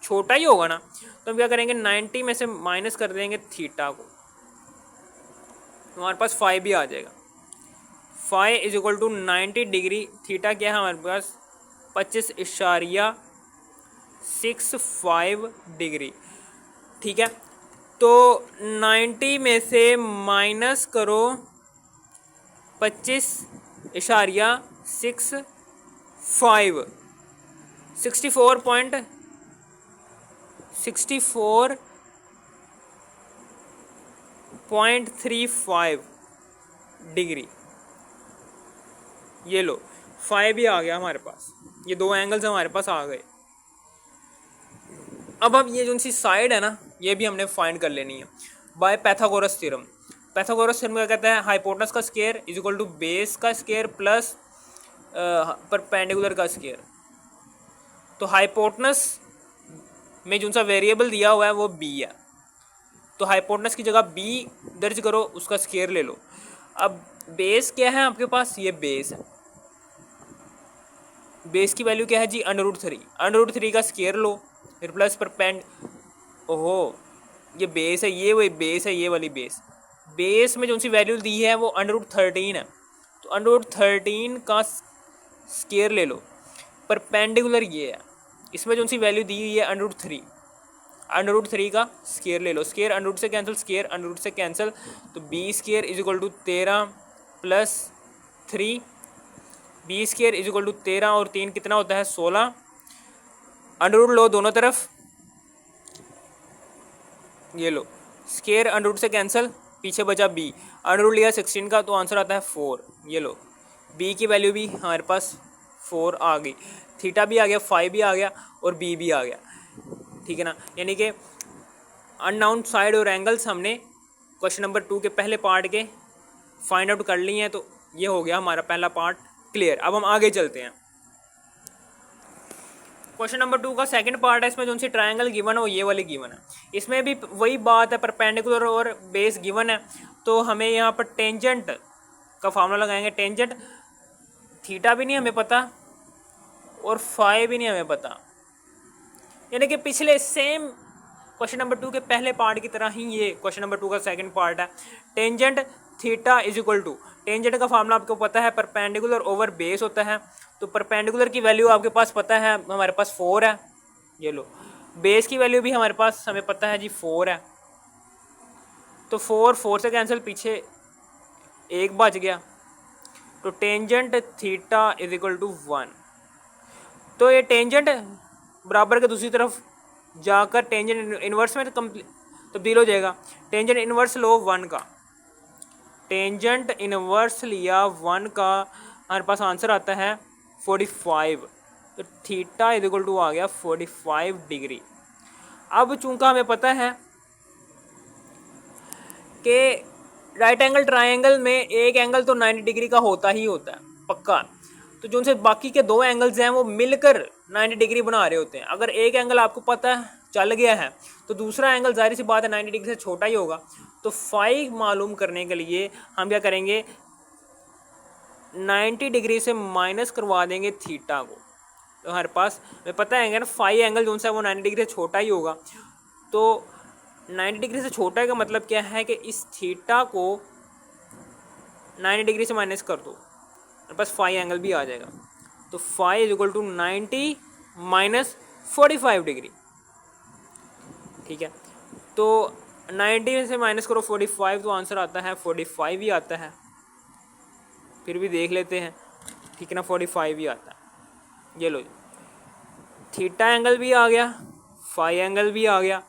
A: छोटा ही होगा ना। तो हम क्या करेंगे 90 में से माइनस कर देंगे थीटा को, हमारे पास फाई भी आ जाएगा। Phi is equal to 90 degree, theta क्या है हमारे पास 25.65 डिग्री, ठीक है। तो 90 में से माइनस करो 25.65, 64.35 डिग्री। ये लो 5 भी आ गया हमारे पास, ये दो एंगल्स हमारे पास आ गए। अब ये जो सी साइड है ना, ये भी हमने फाइंड कर लेनी है by Pythagoras theorem. Pythagoras theorem क्या कहता है, हाइपोटेनस का square is equal to base का स्क्वायर प्लस परपेंडिकुलर का स्क्वायर। तो हाइपोटेनस में जो सा वेरिएबल दिया हुआ है वो बी है, तो हाइपोटेनस की जगह बी दर्ज करो, उसका स्क्वायर ले लो। अब बेस क्या है आपके पास, ये बेस है, बेस की वैल्यू क्या है जी √3, √3 का स्क्वायर लो फिर प्लस ओहो ये बेस है, ये वही बेस है, ये वाली बेस। बेस में जो सी वैल्यू दी है वो √13 है, तो √13 का स्क्वायर ले लो। परपेंडिकुलर ये है, इसमें जो सी वैल्यू दी हुई है √3 का स्क्वायर ले लो। स्क्वायर √रूट से कैंसिल, स्क्वायर √रूट से कैंसिल, तो b square is equal to 13 + 3 b square is equal to 13 और 3 कितना होता है 16, अंडर रूट लो दोनों तरफ, ये लो स्केयर अंडर रूट से कैंसिल, पीछे बचा बी, अंडर रूट लिया 16 का तो आंसर आता है 4, ये लो बी की वैल्यू भी हमारे पास 4 आ गई, थीटा भी आ गया, फाई भी आ गया और बी भी आ गया, ठीक है ना। यानी कि अननाउन साइड और एंगल्स हमने क्वेश्चन नंबर 2 के पहले पार्ट के फाइंड आउट कर लिए हैं, तो ये हो गया हमारा पहला पार्ट क्लियर। अब हम आगे चलते हैं। क्वेश्चन नंबर 2 का सेकंड पार्ट है, इसमें जो सी ट्रायंगल गिवन है वो ये वाली गिवन है, इसमें भी वही बात है, परपेंडिकुलर और बेस गिवन है, तो हमें यहाँ पर टेंजेंट का फार्मूला लगाएंगे। टेंजेंट थीटा भी नहीं हमें पता और फाई भी नहीं हमें पता, यानी कि पिछले सेम क्वेश्चन नंबर 2 के पहले पार्ट की तरह ही ये क्वेश्चन नंबर 2 का सेकंड पार्ट है। Tangent theta is equal to, tangent का फार्मूला आपको पता है परपेंडिकुलर ओवर बेस होता है, तो परपेंडिकुलर की वैल्यू आपके पास पता है, हमारे पास 4 है, ये लो बेस की वैल्यू भी हमारे पास हमें पता है जी 4 है, तो 4 से कैंसिल, पीछे 1 बच गया, तो tangent theta is equal to 1, तो ये टेंजेंट बराबर के दूसरी तरफ जाकर टेंजेंट इन्वर्स में तब्दील हो जाएगा। टेंजेंट इन्वर्स लो 1 का, टेंजेंट इन्वर्स लिया 1 का, हमारे पास आंसर आता है 45, तो थीटा इज इक्वल टू आ गया 45 डिग्री। अब चूंकि हमें पता है कि राइट एंगल ट्रायंगल में एक एंगल तो 90 डिग्री का होता ही होता है पक्का, तो जो उनसे बाकी के 2 एंगल्स हैं वो मिलकर 90 डिग्री बना रहे होते हैं। अगर एक एंगल आपको पता है चल गया है तो दूसरा एंगल जाहिर सी बात है 90 डिग्री से छोटा ही होगा, तो फाई मालूम करने के लिए हम क्या करेंगे 90 डिग्री से माइनस करवा देंगे थीटा को, तो हमारे पास हमें पता है ना फाई एंगल जो सा है वो 90 डिग्री से छोटा ही होगा, तो 90 डिग्री से छोटा का मतलब क्या है कि इस थीटा को 90 डिग्री से माइनस कर दो, मेरे पास फाई एंगल भी आ जाएगा, तो phi is equal to 90 minus 45 degree, ठीक है। तो 90 से माइनस करो 45 तो आंसर आता है 45 ही आता है, फिर भी देख लेते हैं, ठीक है ना, 45 ही आता है। ये लो थीटा एंगल भी आ गया, फाई एंगल भी आ गया।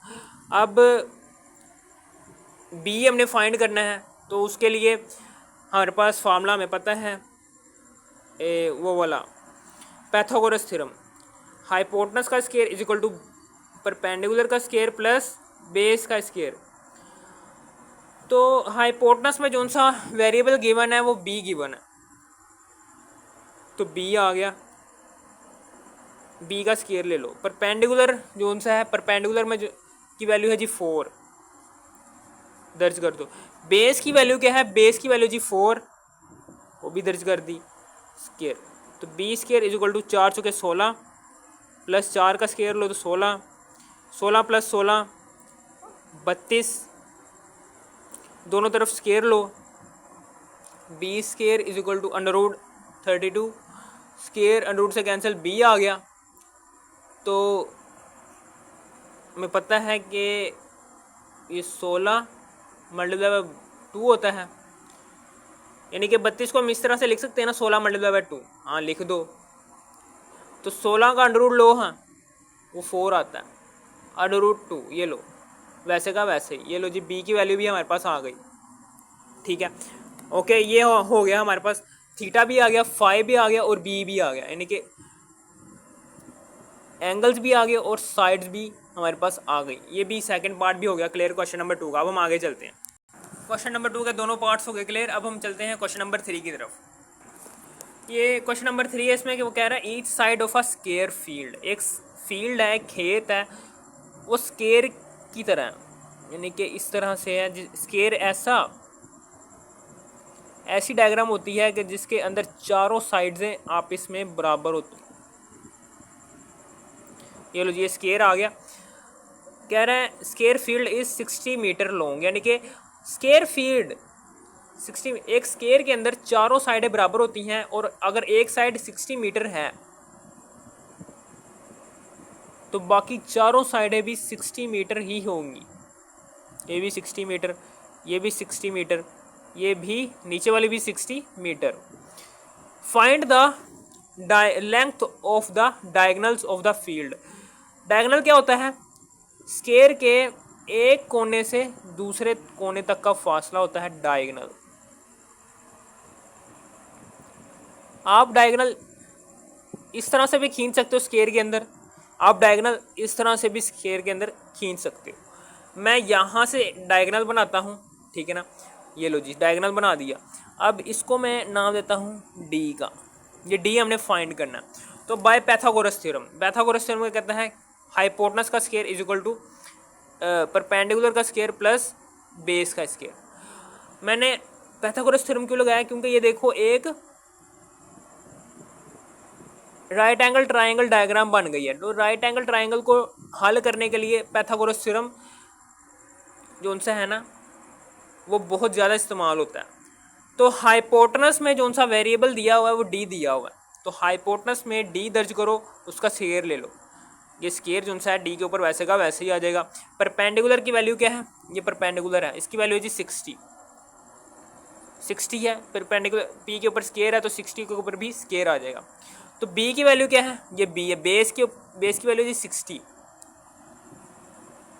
A: अब बी हमने फाइंड करना है, तो उसके लिए हमारे पास फार्मूला हमें पता है वो वाला पैथागोरस थ्योरम, हाइपोटेनस का square is equal to perpendicular का स्क्वायर प्लस बेस का स्क्वायर। तो हाइपोटेनस में जो सा वेरिएबल गिवन है वो बी गिवन है, तो बी आ गया, बी का स्क्वायर ले लो। परपेंडिकुलर जो सा है, परपेंडिकुलर में जो की वैल्यू है जी 4, दर्ज कर दो। बेस की वैल्यू क्या है, बेस की वैल्यू जी 4, वो भी दर्ज कर दी, स्क्वायर, तो b square is equal to 4 चुके 16 प्लस 4 का स्क्वायर लो तो 16, 16 प्लस 16 32, दोनों तरफ स्क्वायर लो, b square is equal to under root 32, square under root से कैंसिल, बी आ गया, तो हमें पता है कि ये 16 मल्टीप्लाई बाय 2 होता है, यानी कि 32 को हम इस तरह से लिख सकते हैं ना, 16 मल्टीप्लाई बाय 2, हाँ लिख दो, तो 16 का अंडर रूट लो, हाँ वो 4 आता है, अंडर रूट 2, ये लो वैसे का वैसे ही, ये लो जी बी की वैल्यू भी हमारे पास आ गई, ठीक है। ओके, ये हो गया हमारे पास, थीटा भी आ गया, फाई भी आ गया और बी भी आ गया, यानी कि एंगल्स भी आ गए और साइड्स भी हमारे पास आ गई। ये भी सेकंड पार्ट भी हो गया क्लियर क्वेश्चन नंबर 2 का। अब हम आगे चलते हैं, क्वेश्चन नंबर 2 के दोनों पार्ट्स हो गए क्लियर। अब हम चलते हैं क्वेश्चन नंबर 3 की तरफ। ये क्वेश्चन नंबर 3 है, इसमें कि वो कह रहा है each side of a square field, एक फील्ड है, खेत है, वो स्क्वायर की तरह, यानी कि इस तरह से है, स्क्वायर ऐसी डायग्राम होती है कि जिसके अंदर चारों साइड्सें आपस में बराबर होती हैं। ये लो ये स्क्वायर आ गया, कह रहे हैं square field is 60 metre long, यानी कि स्क्वायर फील्ड 60, एक स्क्वायर के अंदर चारों साइडें बराबर होती हैं, और अगर एक साइड 60 मीटर है तो बाकी चारों साइडें भी 60 मीटर ही होंगी। ये भी 60 मीटर, ये भी 60 मीटर, ये भी नीचे वाली भी 60 metre. Find the length of the diagonals of the field. Diagonal क्या होता है? स्केयर के एक कोने से दूसरे कोने तक का फासला होता है डायगनल। आप डायगनल इस तरह से भी खींच सकते हो स्केयर के अंदर, आप डायगनल इस तरह से भी स्केयर के अंदर खींच सकते हो। मैं यहाँ से डायगनल बनाता हूँ, ठीक है ना, ये लो जी डायगनल बना दिया। अब इसको मैं नाम देता हूँ डी का, ये डी हमने फाइंड करना है। तो by Pythagoras theorem, Pythagoras theorem क्या कहता है? हाइपोटेनस का square is equal to perpendicular का स्केयर प्लस बेस का स्केयर। मैंने पैथागोरस थ्योरम क्यों लगाया? क्योंकि ये देखो एक राइट एंगल ट्राइंगल डायग्राम बन गई है। तो राइट एंगल ट्राइंगल को हल करने के लिए पैथागोरस थ्योरम जो उनसे है ना वो बहुत ज़्यादा इस्तेमाल होता है। तो हाइपोटेनस में जो सा वेरिएबल दिया हुआ है वो डी दिया हुआ है, तो हाइपोटेनस में डी दर्ज करो, उसका स्केयर ले लो। ये स्केयर जो सा है डी के ऊपर वैसे का वैसे ही आ जाएगा। परपेंडिकुलर की वैल्यू क्या है? ये परपेंडिकुलर है, इसकी वैल्यू है जी 60 है। परपेंडिकुलर पी के ऊपर स्केयर है तो 60 के ऊपर भी स्केयर आ जाएगा। तो बी की वैल्यू क्या है? ये बी है, बेस की वैल्यू जी 60।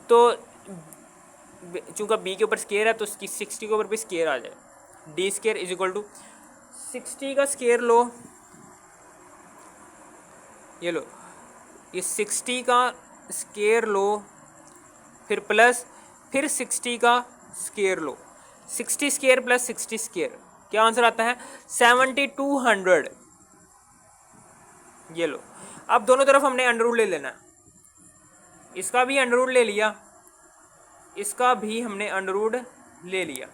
A: तो चूंकि बी के ऊपर स्केयर है तो 60 के ऊपर भी स्केयर आ जाएगा। D square is equal to 60 का स्केयर लो, ये लो, ये 60 का स्केयर लो, फिर प्लस फिर 60 का स्केयर लो, 60 स्केयर प्लस 60 स्केयर, क्या आंसर आता है? 7200। ये लो, अब दोनों तरफ हमने अंडर रूट ले लेना है। इसका भी अंडर रूट ले लिया, इसका भी हमने अंडर रूट ले लिया।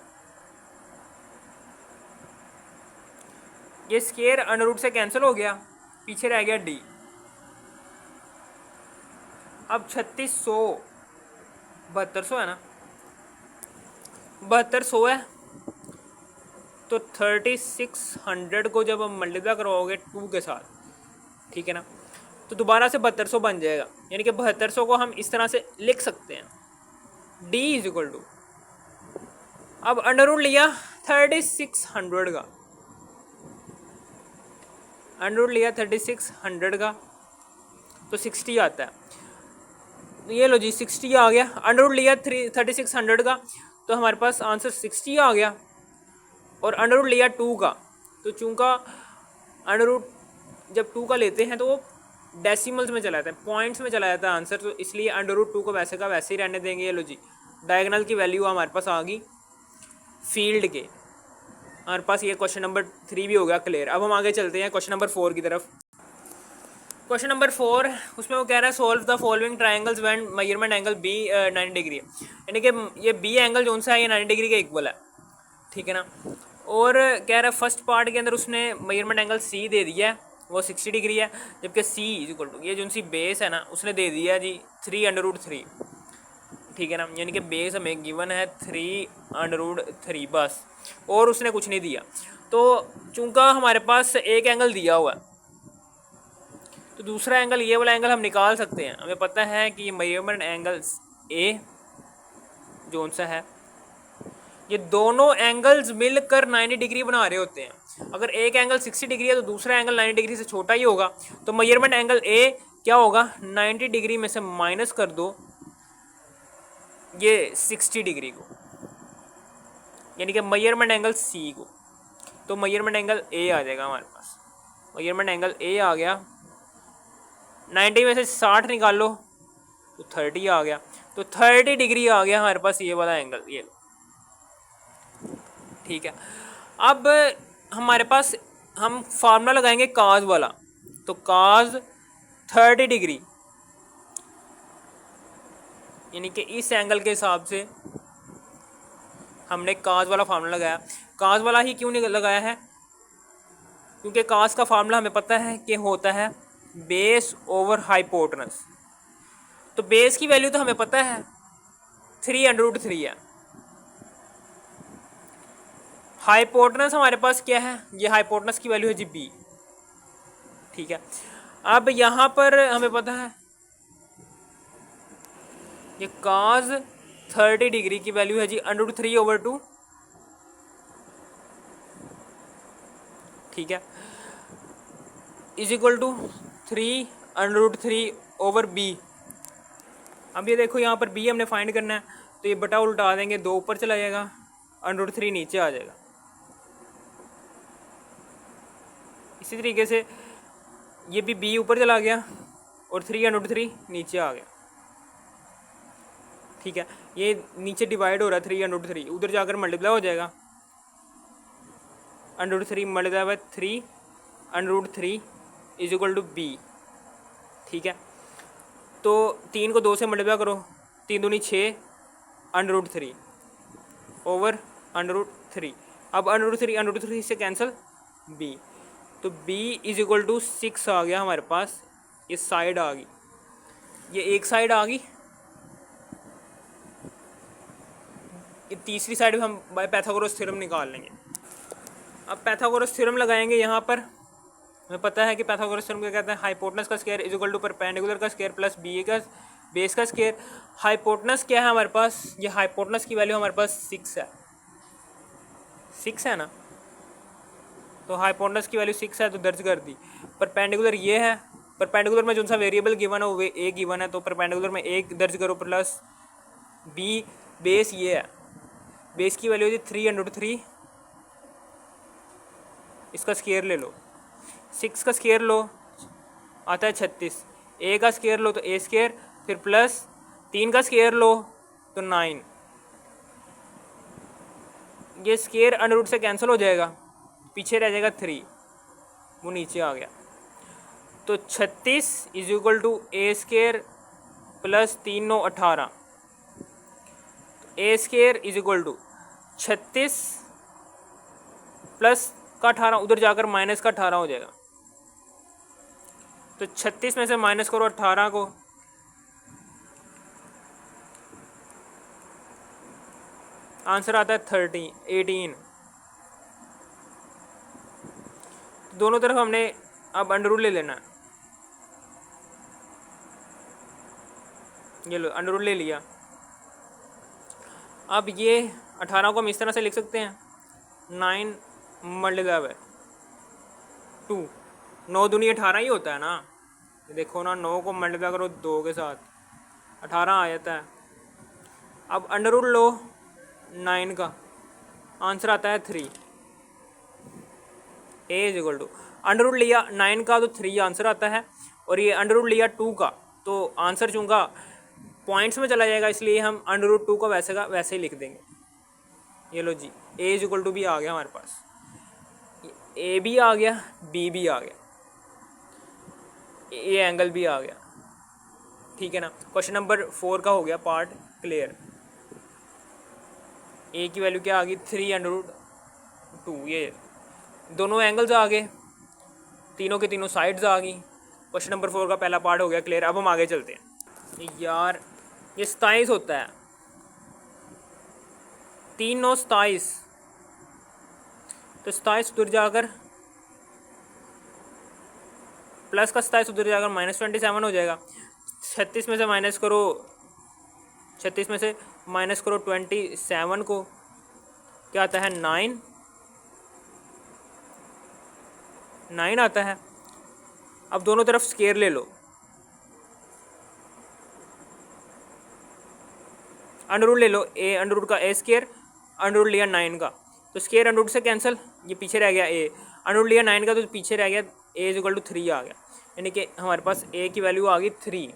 A: ये स्केयर अंडर रूट से कैंसिल हो गया, पीछे रह गया डी। अब 3600, 7200 है ना, 7200 है, तो 3600 को जब हम मल्टीप्लाई करवाओगे 2 के साथ, ठीक है ना, तो दोबारा से 7200 बन जाएगा। यानी कि 7200 को हम इस तरह से लिख सकते हैं, डी इज इक्वल टू, अब अंडर रूट लिया 3600 का, अंडर रूट लिया 3600 का, तो 60 आता है। तो ये लो जी 60 आ गया, अंडर रूट लिया 3600 का, तो हमारे पास आंसर 60 आ गया। और अंडर रूट लिया 2 का, तो चूंकि अंडर रूट जब 2 का लेते हैं तो वो डेसिमल्स में चला जाता है, पॉइंट्स में चला जाता है आंसर, तो इसलिए अंडर रूट 2 को वैसे का वैसे ही रहने देंगे। ये लो जी डायगोनल की वैल्यू हमारे पास आ गई फील्ड के। हमारे पास ये क्वेश्चन नंबर 3 भी हो गया क्लियर। अब हम आगे चलते हैं क्वेश्चन नंबर 4 की तरफ। क्वेश्चन नंबर 4, उसमें वो कह रहा है solve the following triangles when measurement angle b 90 degree है। यानी कि ये बी एंगल जो सा है ये 90 डिग्री के इक्वल है, ठीक है ना। और कह रहा है फर्स्ट पार्ट के अंदर उसने मेजरमेंट एंगल सी दे दिया है, वो 60 डिग्री है, जबकि सी इज इक्वल टू ये जो सी बेस है ना उसने दे दिया है जी 3√3, ठीक है ना। यानी कि बेस हमें गिवन है 3√3 बस, और उसने कुछ नहीं दिया। तो चूंकि हमारे पास एक एंगल दिया हुआ है तो दूसरा एंगल, ये वाला एंगल हम निकाल सकते हैं। हमें पता है कि ये मेजरमेंट एंगल ए जो सा है, ये दोनों एंगल्स मिलकर 90 डिग्री बना रहे होते हैं। अगर एक एंगल 60 डिग्री है तो दूसरा एंगल 90 डिग्री से छोटा ही होगा। तो मेजरमेंट एंगल ए क्या होगा? 90 डिग्री में से माइनस कर दो ये 60 डिग्री को, यानी कि मेजरमेंट एंगल सी को, तो मेजरमेंट एंगल ए आ जाएगा हमारे पास। मेजरमेंट एंगल ए आ गया, 90 में से 60 निकालो तो 30 आ गया, तो 30 डिग्री आ गया हमारे पास ये वाला एंगल, ये ठीक है। अब हमारे पास हम फार्मूला लगाएंगे काज वाला, तो काज 30 डिग्री, यानी कि इस एंगल के हिसाब से हमने काज वाला फार्मूला लगाया। काज वाला ही क्यों नहीं लगाया है? क्योंकि काज का फार्मूला हमें पता है कि होता है बेस ओवर हाइपोटेनस। तो बेस की वैल्यू तो हमें पता है 3√3 है। हाइपोटेनस हमारे पास क्या है? ये हाइपोटेनस की वैल्यू है जी बी, ठीक है। अब यहाँ पर हमें पता है ये काज 30 डिग्री की वैल्यू है जी √3/2, ठीक है। Is equal to 3√3/b। अब ये देखो यहाँ पर b हमने फाइंड करना है, तो ये बटा उल्टा देंगे, 2 ऊपर चला जाएगा, √3 नीचे आ जाएगा। इसी तरीके से ये भी b ऊपर चला गया और 3√3 नीचे आ गया। ठीक है, ये नीचे डिवाइड हो रहा है 3√3, उधर जाकर मल्टीप्लाई हो जाएगा, √3 multiply by 3√3 is equal to b। ठीक है, तो 3 को 2 से मल्टीप्लाई करो, 3 दूनी 6 √3 ओवर √3। अब √3 से कैंसिल b, तो b इज इक्वल टू 6 आ गया हमारे पास। ये साइड आ गई, ये एक साइड आ गई, ये तीसरी साइड में हम बाय पाइथागोरस थ्योरम निकाल लेंगे। अब पाइथागोरस थ्योरम लगाएंगे यहाँ पर। हमें पता है कि पाइथागोरस थ्योरम क्या कहते हैं, हाइपोटेनस का square is equal to perpendicular का स्क्वायर प्लस बी का बेस का स्क्वायर। हाइपोटेनस क्या है हमारे पास, ये हाइपोटेनस की वैल्यू हमारे पास 6 है, 6 है ना, तो हाइपोटेनस की वैल्यू 6 है, तो दर्ज कर दी। परपेंडिकुलर ये है, परपेंडिकुलर में जो सा वेरिएबल गिवन है वो ए गिवन है, तो परपेंडिकुलर में 1 दर्ज करो प्लस बी। बेस ये है, बेस की वैल्यू थी 3√3, इसका स्क्वायर ले लो, 6 का स्क्वायर लो आता है 36, ए का स्क्वायर लो तो ए स्क्वायर, फिर प्लस 3 का स्क्वायर लो तो 9। ये स्क्वायर अंडर से कैंसिल हो जाएगा, पीछे रह जाएगा 3, वो नीचे आ गया। तो 36 is equal to a square plus 3 9 18। A square is equal to 36 plus का 18, उधर जाकर माइनस का 18 हो जाएगा। तो 36 में से माइनस करो 18 को, आंसर आता है 18। दोनों तरफ हमने अब अंडर रूट ले लेना है। ये लो अंडर रूट ले लिया। अब ये 18 को हम इस तरह से लिख सकते हैं, 9 मल्टीप्लाई बाय 2, 9 दूनी 18 ही होता है ना, देखो ना, 9 को मल्टीप्लाई करो 2 के साथ 18 आ जाता है। अब अंडर रूट लो 9 का, आंसर आता है 3। A is equal to under root लिया 9 का तो 3 आंसर आता है, और ये अंडर रूट लिया 2 का, तो आंसर चूँगा पॉइंट्स में चला जाएगा, इसलिए हम अंडर रूट 2 का वैसे ही लिख देंगे। ये लो जी, ए इज इक्वल टू भी आ गया हमारे पास, ए भी आ गया, बी भी आ गया, ए एंगल भी आ गया। ठीक है ना, क्वेश्चन नंबर 4 का हो गया पार्ट क्लियर। ए की वैल्यू क्या आ गई, 3√2, ये दोनों एंगल्स आ गए, तीनों के तीनों साइड्स आ गई। क्वेश्चन नंबर 4 का पहला पार्ट हो गया क्लियर। अब हम आगे चलते हैं। यार ये 27 होता है, 3 9 27, तो 27 उधर जाकर प्लस का 27 उधर जाकर -27 हो जाएगा। 36 में से माइनस करो, 36 में से माइनस करो 27 को, क्या आता है 9 आता है। अब दोनों तरफ स्क्वायर ले लो, अंडर रूट ले लो, ए अंडर रूट का ए स्क्वायर, अंडर रूट लिया 9 का, तो स्क्वायर अंडर रूट से कैंसिल, ये पीछे रह गया ए, अंडर रूट लिया 9 का तो पीछे रह गया, ए इज इक्वल टू 3 आ गया, यानी कि हमारे पास ए की वैल्यू आ गई 3।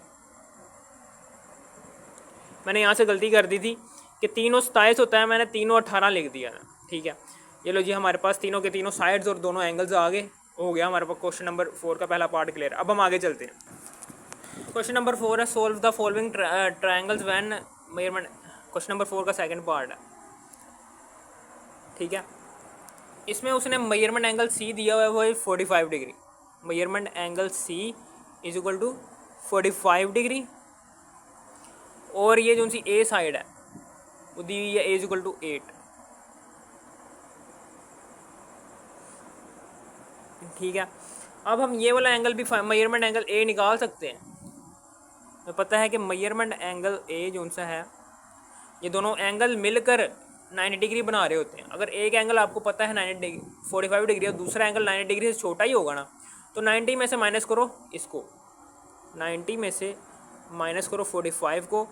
A: मैंने यहाँ से गलती कर दी थी कि 3 और 27 होता है, मैंने 3 और 18 लिख दिया था। ठीक है, ये लो जी, हमारे पास तीनों के तीनों साइड्स और दोनों एंगल्स आ गए, हो गया हमारे पास क्वेश्चन नंबर 4 का पहला पार्ट क्लियर। अब हम आगे चलते हैं। क्वेश्चन नंबर 4 है, solve the following triangles when measurement. Question number 4 का सेकंड पार्ट है। ठीक है, इसमें उसने मेजरमेंट एंगल सी दिया हुआ है, वो है 45 degree. Measurement angle c is equal to 45 degree, और ये जो सी ए साइड है वो दी हुई है ए इज इक्वल टू 8। ठीक है, अब हम ये वाला एंगल भी मेजरमेंट एंगल ए निकाल सकते हैं। तो पता है कि मेजरमेंट एंगल ए जो सा है, ये दोनों एंगल मिलकर 90 डिग्री बना रहे होते हैं। अगर एक एंगल आपको पता है 90 डिग्री 45 डिग्री और दूसरा एंगल 90 डिग्री से छोटा ही होगा ना, तो 90 में से माइनस करो इसको, 90 में से माइनस करो 45 को,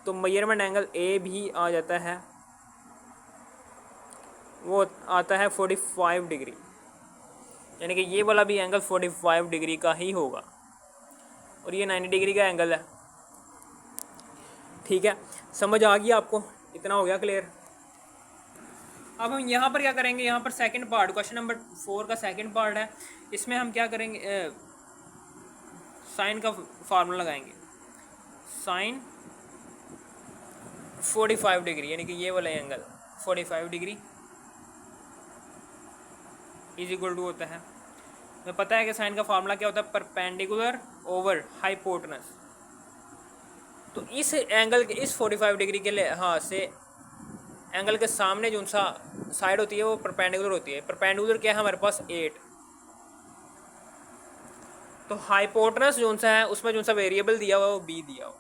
A: तो मेजरमेंट एंगल ए भी आ जाता है, वो आता है 45 डिग्री, यानी कि ये वाला भी एंगल 45 डिग्री का ही होगा और ये 90 डिग्री का एंगल है। ठीक है, समझ आ गई आपको, इतना हो गया क्लियर। अब हम यहाँ पर क्या करेंगे, यहाँ पर सेकंड पार्ट, क्वेश्चन नंबर 4 का सेकंड पार्ट है, इसमें हम क्या करेंगे, साइन का फार्मूला लगाएंगे, साइन 45 डिग्री, यानी कि ये वाला angle 45 degree is equal to होता है, हमें पता है कि साइन का फार्मूला क्या होता है, परपेंडिकुलर ओवर हाइपोटेनस। तो इस एंगल के, इस 45 डिग्री के लिहाज से एंगल के सामने जो सा साइड होती है वो परपेंडिकुलर होती है। परपेंडिकुलर क्या है हमारे पास 8, तो हाइपोटेनस जो सा है उसमें जो सा वेरिएबल दिया हुआ है वो बी दिया हुआ।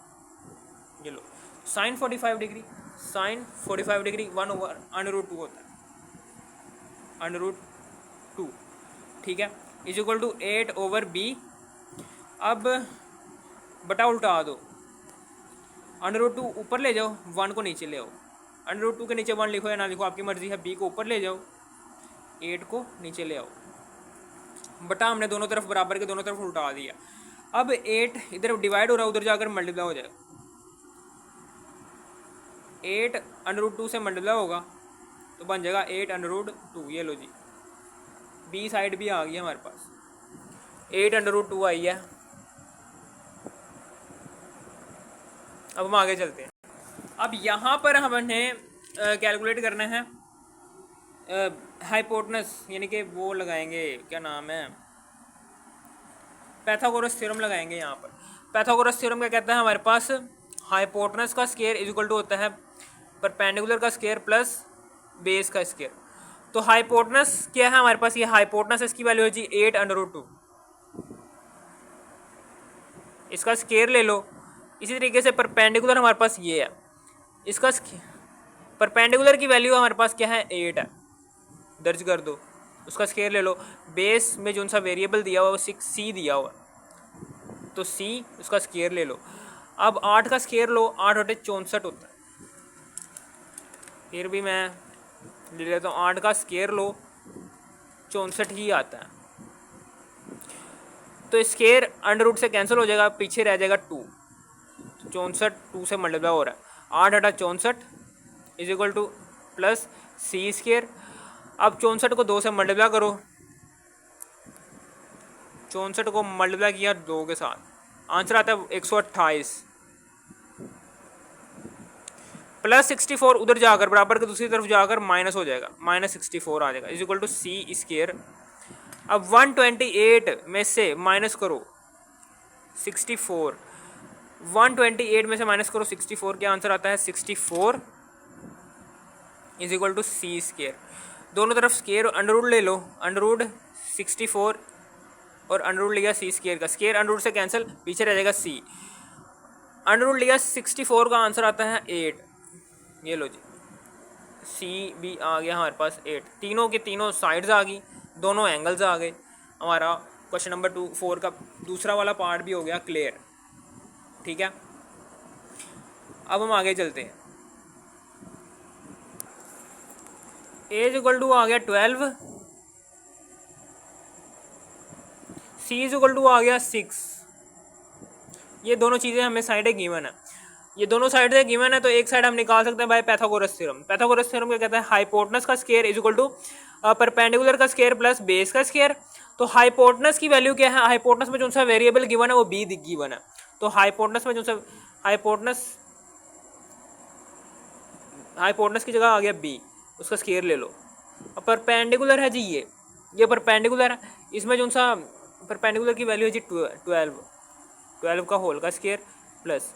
A: ये लो, साइन 45 डिग्री, साइन 45 डिग्री 1/√2 होता है, √2, ठीक है, इज इक्वल टू 8/b। अब बटा उल्टा दो, √2 ऊपर ले जाओ, 1 को नीचे ले आओ, √2 के नीचे 1 लिखो या ना लिखो आपकी मर्जी है, b को ऊपर ले जाओ, 8 को नीचे ले आओ, बटा हमने दोनों तरफ बराबर के दोनों तरफ उल्टा दिया। अब 8 इधर डिवाइड हो रहा है, उधर जाकर मल्टीप्लाई हो जाएगा, 8 √2 से मल्टीप्लाई होगा तो बन जाएगा 8/2। ये लो जी, बी साइड भी आ गई है हमारे पास, 8/2 आई है। अब हम आगे चलते हैं। अब यहाँ पर हमने कैलकुलेट करना है हाइपोटेनस, यानी कि वो लगाएंगे, क्या नाम है, पैथागोरस थ्योरम लगाएंगे। यहाँ पर पैथागोरस थ्योरम क्या कहता है हमारे पास, हाइपोटेनस का स्क्वायर इज इक्वल टू होता है परपेंडिकुलर का स्क्वायर प्लस बेस का स्क्वायर। तो हाइपोटेनस क्या है हमारे पास, ये हाइपोटेनस, इसकी वैल्यू है जी 8/2, इसका स्क्वायर ले लो। इसी तरीके से परपेंडिकुलर हमारे पास ये है, इसका परपेंडिकुलर की वैल्यू हमारे पास क्या है 8 है, दर्ज कर दो, उसका स्क्वायर ले लो। बेस में जो सा वेरिएबल दिया हुआ है वो 6c दिया हुआ, तो c उसका स्क्वायर ले लो। अब 8 का स्क्वायर लो, 8 × 8 = 64 होता है, फिर भी मैं ले लेता हूँ, 8 का स्क्वायर लो 64 ही आता है, तो स्क्वायर √2 से कैंसिल हो जाएगा, पीछे रह जाएगा 2, 64 2 से मल्टीप्लाई हो रहा है, 8 × 8 = 64 is equal two plus c²। अब 64 को 2 से मल्टीप्लाई करो, 64 को मल्टीप्लाई किया 2 के साथ, आंसर आता है 128 प्लस 64, उधर जाकर बराबर के दूसरी तरफ जाकर माइनस हो जाएगा, -64 आ जाएगा, इज इक्वल टू c²। अब 128 में से माइनस करो 64, 128 में से माइनस करो 64, क्या आंसर आता है 64 इज इक्वल टू c²। दोनों तरफ स्क्वायर अंडररूट ले लो, अंडररूट 64 और अंडररूट लिया c² का, स्क्वायर अंडररूट से कैंसिल, पीछे रह जाएगा c, अंडररूट लिया 64 का आंसर आता है 8। ये लो जी, c भी आ गया हमारे पास 8, तीनों के तीनों साइड्स आ गई, दोनों एंगल्स आ गए। हमारा क्वेश्चन नंबर 4 का दूसरा वाला पार्ट भी हो गया क्लियर, ठीक है। अब हम आगे चलते हैं, एज इक्वल टू आ गया 12, सी इज इक्वल टू आ गया 6। ये दोनों चीज़ें हमें साइड गिवन है, ये दोनों साइड से गिवन है, तो एक साइड हम निकाल सकते हैं by Pythagoras theorem. Pythagoras theorem क्या कहता है, हाइपोटेनस का square is equal to perpendicular का स्क्वायर प्लस बेस का स्क्वायर। तो हाइपोटेनस की वैल्यू क्या है, हाइपोटेनस में जो सा वेरिएबल गिवन है वो बी गिवन है, तो हाइपोटेनस में जो सा हाइपोटेनस की जगह आ गया बी, उसका स्क्वायर ले लो। अब परपेंडिकुलर है जी, ये परपेंडिकुलर है, इसमें जो सा परपेंडिकुलर की वैल्यू है जी 12 का होल का स्क्वायर प्लस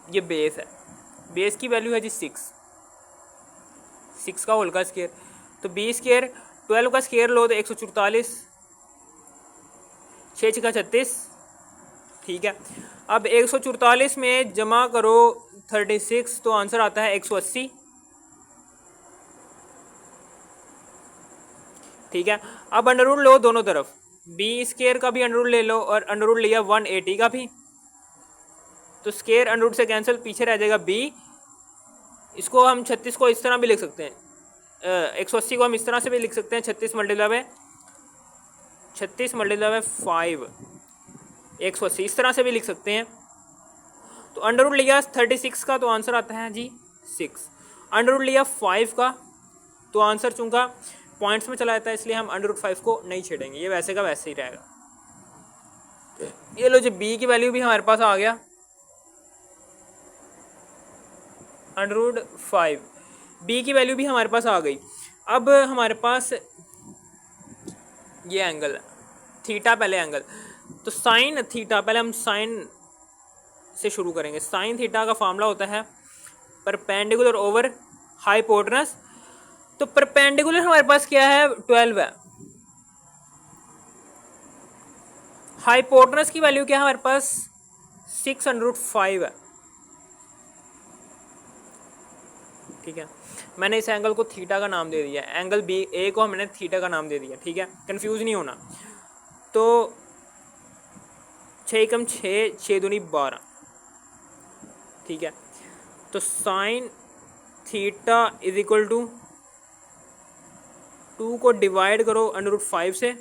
A: ये बेस है, बेस की वैल्यू है जी 6 का होल का स्क्वायर, तो b², 12 का स्क्वायर लो तो 144, 6 × 36, ठीक है। अब 144 में जमा करो 36, तो आंसर आता है 180, ठीक है। अब अंडररूट लो दोनों तरफ, बी स्केयर का भी अंडर रूट ले लो और अंडर रूट लिया 180 का भी, तो स्केयर अंडर रूट से कैंसिल, पीछे रह जाएगा बी। इसको हम 36 को इस तरह भी लिख सकते हैं, 180 को हम इस तरह से भी लिख सकते हैं, 36 मल्टीप्लाई बाय 5 180 इस तरह से भी लिख सकते हैं। तो अंडर रूट लिया 36 का तो आंसर आता है जी 6। अंडर रूट लिया 5 का तो आंसर चूंकि पॉइंट्स में चला जाता है इसलिए हम अंडर रूट 5 को नहीं छेड़ेंगे, ये वैसे का वैसे ही रहेगा। ये लो जी बी की वैल्यू भी हमारे पास आ गया अंडर रूट 5, बी की वैल्यू भी हमारे पास आ गई। अब हमारे पास ये एंगल थीटा, पहले एंगल तो साइन थीटा, पहले हम साइन से शुरू करेंगे। साइन थीटा का फॉर्मूला होता है परपेंडिकुलर ओवर हाइपोटेनस। तो परपेंडिकुलर हमारे पास क्या है 12 है, हाइपोटेनस की वैल्यू क्या है हमारे पास 6√5 है। ठीक है, मैंने इस एंगल को थीटा का नाम दे दिया, एंगल बी ए को हमने थीटा का नाम दे दिया। ठीक है, कंफ्यूज नहीं होना। तो 6 कम 6 6 दूनी 12। ठीक है, तो sine theta is equal to 2 को डिवाइड करो अंडर रूट 5 से।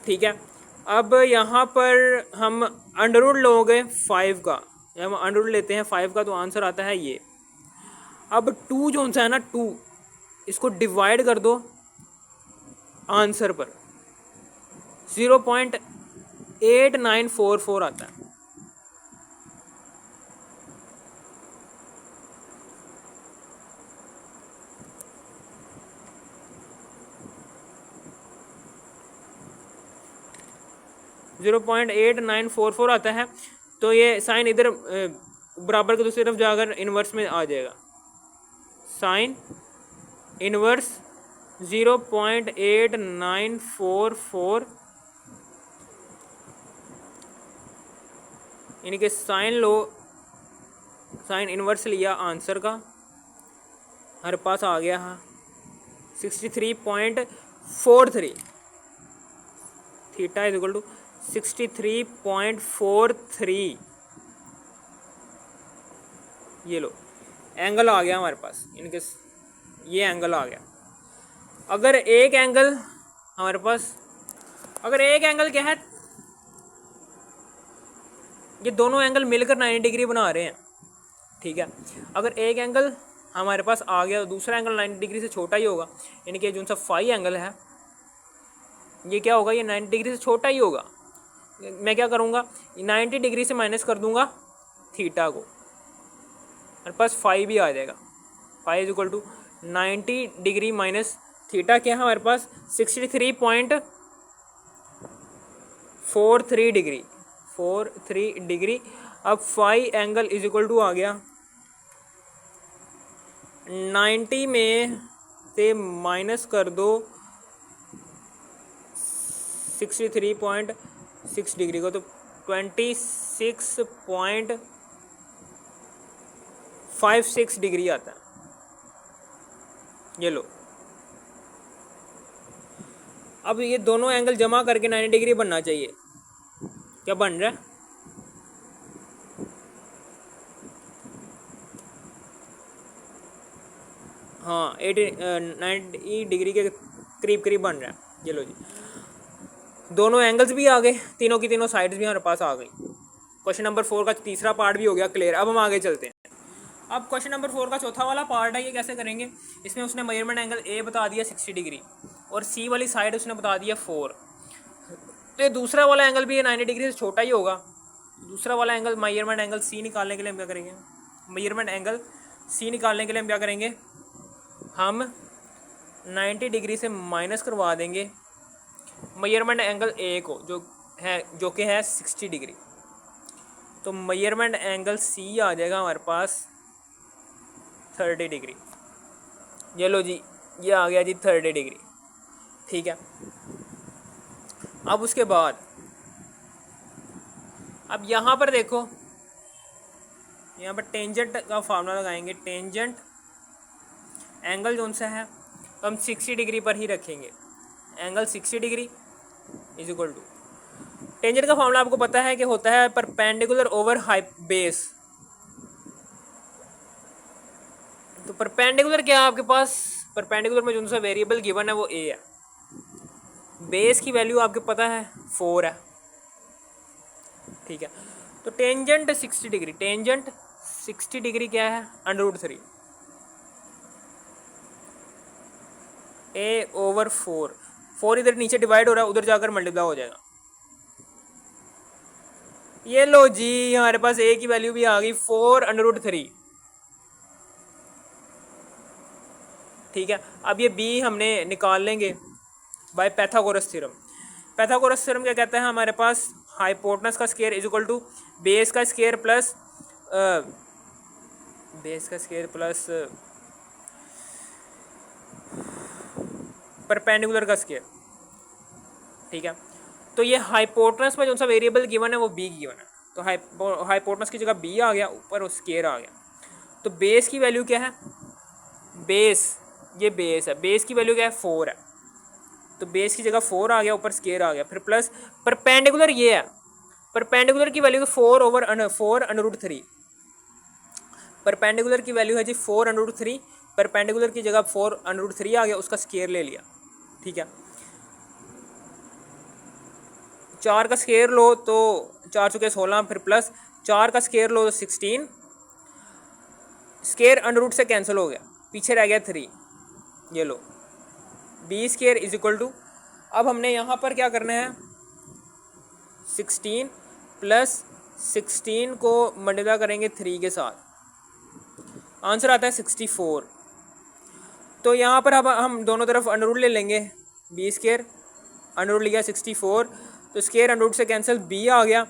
A: ठीक है, अब यहाँ पर हम अंडर रूट लोगे 5 का, जब हम अंडर रूट लेते हैं 5 का तो आंसर आता है ये। अब 2 जो सा है ना 2, इसको डिवाइड कर दो आंसर पर, 0.8944 आता है। $0.8944 आता है। तो ये साइन इधर बराबर के दूसरी तरफ जाकर इन्वर्स में आ जाएगा, साइन इन्वर्स 0.8944 यानी कि साइन लो, साइन इन्वर्स लिया आंसर का, हमारे पास आ गया 63.43, थीटा इज इक्वल टू 63.43। ये लो एंगल आ गया हमारे पास, इनके ये एंगल आ गया। अगर एक एंगल हमारे पास, अगर एक एंगल क्या है, ये दोनों एंगल मिलकर 90 डिग्री बना रहे हैं। ठीक है, अगर एक एंगल हमारे पास आ गया, दूसरा एंगल 90 डिग्री से छोटा ही होगा, यानी कि जो सा फाई एंगल है ये क्या होगा, ये 90 डिग्री से छोटा ही होगा। मैं क्या करूँगा, 90 डिग्री से माइनस कर दूंगा थीटा को, मेरे पास फाई भी आ जाएगा। Phi is equal to 90 degree minus theta क्या है हमारे पास 63.43 डिग्री, 43 डिग्री। अब phi angle is equal to आ गया 90 में से माइनस कर दो 63.6 डिग्री को, तो 26.56 डिग्री आता है। ये लो, अब ये दोनों एंगल जमा करके 90 डिग्री बनना चाहिए। क्या बन रहा है, हाँ 90 डिग्री के करीब करीब बन रहा है। ये लो जी, दोनों एंगल्स भी आ गए, तीनों की तीनों साइड्स भी हमारे पास आ गई। क्वेश्चन नंबर 4 का तीसरा पार्ट भी हो गया क्लियर। अब हम आगे चलते हैं। अब क्वेश्चन नंबर 4 का चौथा वाला पार्ट है, ये कैसे करेंगे। इसमें उसने मेजरमेंट एंगल ए बता दिया 60 डिग्री और सी वाली साइड उसने बता दिया 4। तो ये दूसरा वाला एंगल भी 90 डिग्री से छोटा ही होगा। दूसरा वाला एंगल मेजरमेंट एंगल सी निकालने के लिए हम क्या करेंगे, मेजरमेंट एंगल सी निकालने के लिए हम क्या करेंगे, हम 90 डिग्री से माइनस करवा देंगे मेजरमेंट एंगल ए को, जो कि है 60 डिग्री। तो मेजरमेंट एंगल सी आ जाएगा हमारे पास 30 डिग्री। ये लो जी, ये आ गया जी 30 डिग्री। ठीक है, अब उसके बाद अब यहाँ पर देखो, यहाँ पर टेंजेंट का फार्मूला लगाएंगे। टेंजेंट एंगल जो सा है तो हम 60 डिग्री पर ही रखेंगे। Angle 60 degree is equal to, tangent का फॉर्मूला आपको पता है कि होता है परपेंडिकुलर ओवर बेस। तो परपेंडिकुलर क्या है आपके पास, परपेंडिकुलर में जो सा वेरिएबल गिवन है वो ए है, बेस की वैल्यू आपको पता है 4 है, ठीक है। तो टेंजेंट 60 डिग्री, टेंजेंट 60 डिग्री क्या है, √3 a/4, 4 इधर नीचे डिवाइड हो रहा है, उधर जाकर मल्टीप्लाई हो जाएगा। ये लो जी, हमारे पास a की वैल्यू भी आ गई 4√3, ठीक है। अब ये b हमने निकाल लेंगे by Pythagoras theorem. Pythagoras theorem क्या कहता है, हमारे पास हाइपोटेनस का square is equal to base का स्क्वायर प्लस परपेंडिकुलर का स्क्वायर, ठीक है। तो ये हाइपोटेनस में जो सा वेरिएबल गिवन है वो b गिवन है, तो हाइपोटेनस की जगह b आ गया, ऊपर वो स्क्वायर आ गया। तो बेस की वैल्यू क्या है, बेस, ये बेस है, बेस की वैल्यू क्या है 4 है, तो बेस की जगह 4 आ गया, ऊपर स्क्वायर आ गया, फिर प्लस परपेंडिकुलर ये है, परपेंडिकुलर की वैल्यू 4/3, परपेंडिकुलर की वैल्यू है जी 4/3, परपेंडिकुलर की जगह 4/3 आ गया, उसका स्क्वायर ले लिया, ठीक है। 4 का स्क्वायर लो तो 4 चुके 16, फिर प्लस 4 का स्क्वायर लो तो 16, स्क्वायर √ से कैंसिल हो गया, पीछे रह गया 3, ये लो b² इज इक्वल टू, अब हमने यहाँ पर क्या करना है, 16 प्लस 16 को मल्टीप्लाई करेंगे 3 के साथ, आंसर आता है 64। तो यहाँ पर अब हम दोनों तरफ √ ले लेंगे, b² √ लिया 64, तो स्क्वायर √ से कैंसिल, b आ गया,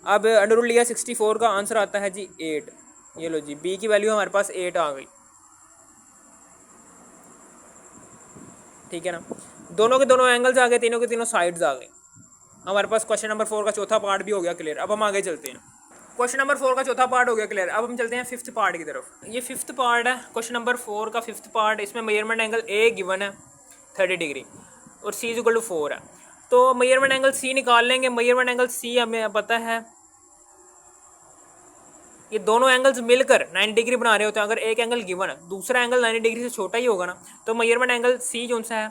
A: अब √ लिया 64 का आंसर आता है जी 8, ये लो जी b की वैल्यू हमारे पास 8 आ गई, ठीक है ना। दोनों के दोनों एंगल्स आ गए, तीनों के तीनों साइड्स आ गए। हमारे पास क्वेश्चन नंबर 4 का चौथा पार्ट भी हो गया क्लियर। अब हम आगे चलते हैं, क्वेश्चन नंबर 4 का चौथा पार्ट हो गया क्लियर। अब हम चलते हैं 5th पार्ट की तरफ। ये 5th पार्ट है क्वेश्चन नंबर 4 का 5th पार्ट। इसमें मेजरमेंट एंगल ए गिवन है 30 डिग्री और सी इज इक्वल टू 4 है। तो मेजरमेंट एंगल सी निकाल लेंगे। मेजरमेंट एंगल सी हमें पता है, ये दोनों एंगल्स मिलकर 90 डिग्री बना रहे होते हैं। अगर एक एंगल गिवन है, दूसरा एंगल 90 डिग्री से छोटा ही होगा ना, तो मेजरमेंट एंगल सी जो सा है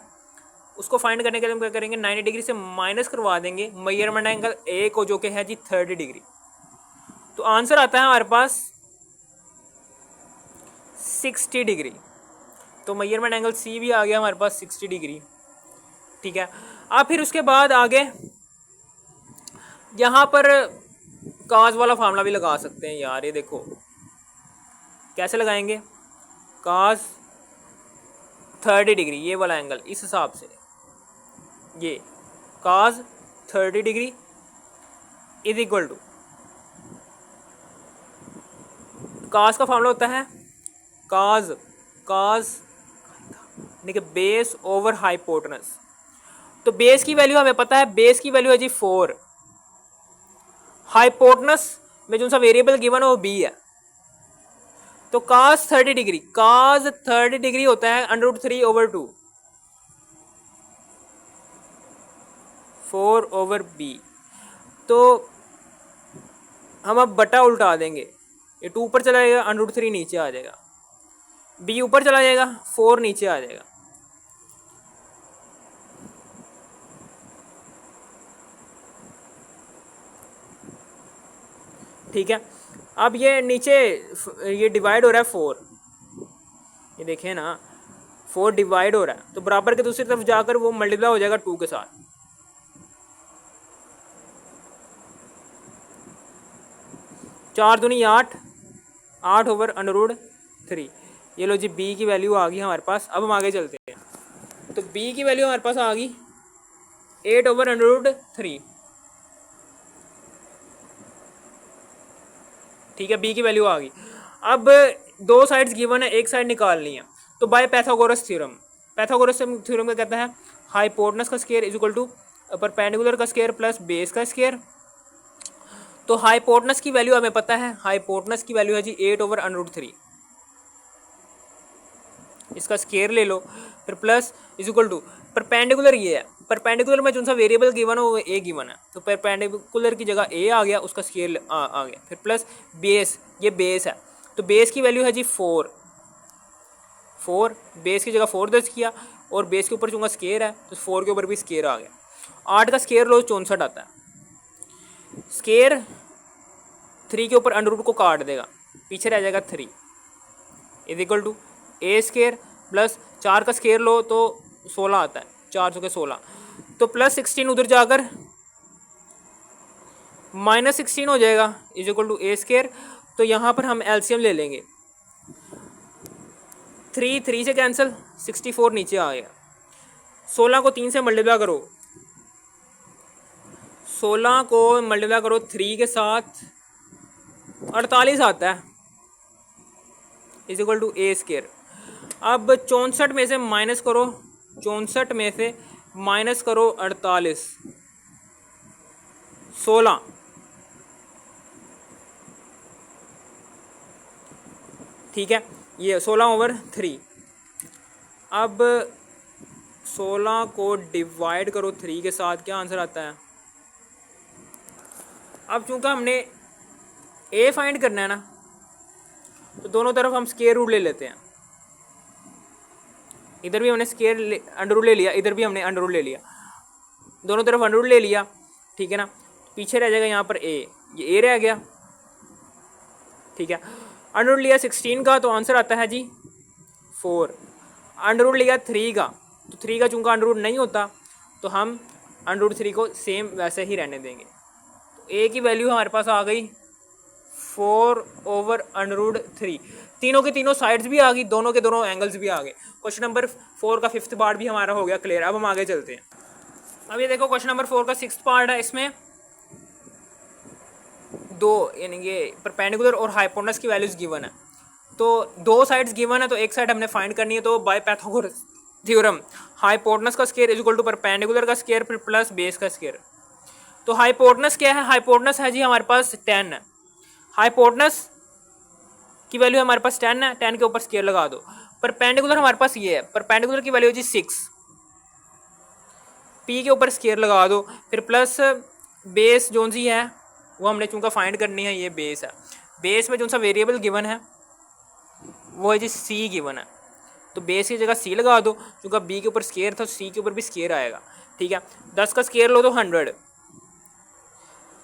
A: उसको फाइंड करने के लिए हम क्या करेंगे, 90 डिग्री से माइनस करवा देंगे मेजरमेंट एंगल ए को, जो कि है जी 30 डिग्री। तो आंसर आता है हमारे पास 60 डिग्री। तो मेजरमेंट एंगल सी भी आ गया हमारे पास 60 डिग्री, ठीक है। अब फिर उसके बाद आगे यहाँ पर काज वाला फार्मूला भी लगा सकते हैं यार। ये देखो कैसे लगाएंगे, काज 30 डिग्री, ये वाला एंगल, इस हिसाब से ये काज 30 डिग्री इज इक्वल टू, काज का फार्मूला होता है काज देखिए बेस ओवर हाइपोटेनस। तो बेस की वैल्यू हमें पता है, बेस की वैल्यू है जी 4, हाइपोटेनस में जो सा वेरिएबल गिवन है वो b है। तो काज 30 डिग्री, काज 30 डिग्री होता है √3/2, 4/b। तो हम अब बटा उल्टा देंगे, ये 2 ऊपर चला जाएगा, √3 नीचे आ जाएगा, b ऊपर चला जाएगा, 4 नीचे आ जाएगा। ठीक है। अब ये नीचे ये डिवाइड हो रहा है 4, ये देखें ना 4 डिवाइड हो रहा है, तो बराबर के दूसरी तरफ जाकर वो मल्टीप्लाई हो जाएगा 2 के साथ। 4 दूनी 8, 8/√3। ये लो जी b की वैल्यू आ गई हमारे पास। अब हम आगे चलते हैं। तो b की वैल्यू हमारे पास आ गई 8/√3, ठीक है, b की वैल्यू आ गई। अब दो साइड्स गिवन है, एक साइड निकालनी है। तो by Pythagoras theorem, Pythagoras theorem क्या कहता है, हाइपोटेनस का square is equal to perpendicular का स्क्वायर प्लस बेस का स्क्वायर। तो हाइपोटेनस की वैल्यू हमें पता है, हाइपोटेनस की वैल्यू है जी 8/√3, इसका स्क्वायर ले लो, फिर plus is equal to perpendicular ये है, परपेंडिकुलर में जो सा वेरिएबल गिवन है वो ए गिवन है, तो परपेंडिकुलर की जगह ए आ गया, उसका स्केयर आ गया। फिर प्लस बेस, ये बेस है, तो बेस की वैल्यू है जी 4, बेस की जगह 4 दर्ज किया, और बेस के ऊपर चूंगा स्केयर है तो 4 के ऊपर भी स्केयर आ गया। 8 का स्केयर लो 64 आता है, स्केयर 3 के ऊपर अंडर रूट को काट देगा, पीछे रह जाएगा 3 is equal to a square plus 4 का स्केयर लो तो 16 आता है, 4 के 16, तो प्लस 16 उधर जाकर माइनस 16 हो जाएगा is equal to a square. तो यहाँ पर हम एलसीएम ले लेंगे, 3 से कैंसिल, 64 नीचे आ गया। 16 को 3 से मल्टीप्लाई करो, 16 को मल्टीप्लाई करो 3 के साथ 48 आता है is equal to a square. अब 64 में से माइनस करो, 64 में से माइनस करो 48, 16, ठीक है, ये 16/3। अब 16 को डिवाइड करो 3 के साथ, क्या आंसर आता है। अब चूंकि हमने ए फाइंड करना है ना, तो दोनों तरफ हम स्केयर रूट ले लेते हैं, इधर भी हमने स्केयर अंडर रूट ले लिया, इधर भी हमने अंडर रूट ले लिया, दोनों तरफ अंडर रूट ले लिया, ठीक है ना। पीछे रह जाएगा यहाँ पर ए, ये ए रह गया, ठीक है। अंडर रूट लिया 16 का तो आंसर आता है जी 4। अंडर रूट लिया 3 का, तो 3 का चूंकि अंडर रूट नहीं होता तो हम अंडर रूट 3 को सेम वैसे ही रहने देंगे। तो ए की वैल्यू हमारे पास आ गई 4/√3। तीनों के तीनों साइड्स भी आ गई, दोनों के दोनों एंगल्स भी आ गए। क्वेश्चन नंबर 4 का 5th पार्ट भी हमारा हो गया क्लियर। अब हम आगे चलते हैं। अब ये देखो क्वेश्चन नंबर 4 का 6th पार्ट है, इसमें दो यानी कि परपेंडिकुलर और हाइपोटेनस की वैल्यूज गिवन है, तो दो साइड्स गिवन है, तो एक साइड हमने फाइंड करनी है। तो बाय पाइथागोरस थ्योरम हाइपोटेनस का square is equal to perpendicular का स्क्वायर फिर प्लस बेस का स्क्वायर। तो हाइपोटेनस क्या है, हाइपोटेनस है जी हमारे पास 10 है, हाइपोटेनस की वैल्यू हमारे पास 10 है, 10 के ऊपर स्क्वायर लगा दो। परपेंडिकुलर हमारे पास ये है, परपेंडिकुलर की वैल्यू जी 6, पी के ऊपर स्क्वायर लगा दो, फिर प्लस बेस जो सी है वो हमने चूंकि फाइंड करनी है, ये बेस है। बेस में जो सा वेरिएबल गिवन है वो है जी सी गिवन है, तो बेस की जगह सी लगा दो, चूंकि बी के ऊपर स्क्वायर था सी के ऊपर भी स्क्वायर आएगा, ठीक है। 10 का स्क्वायर लो तो 100,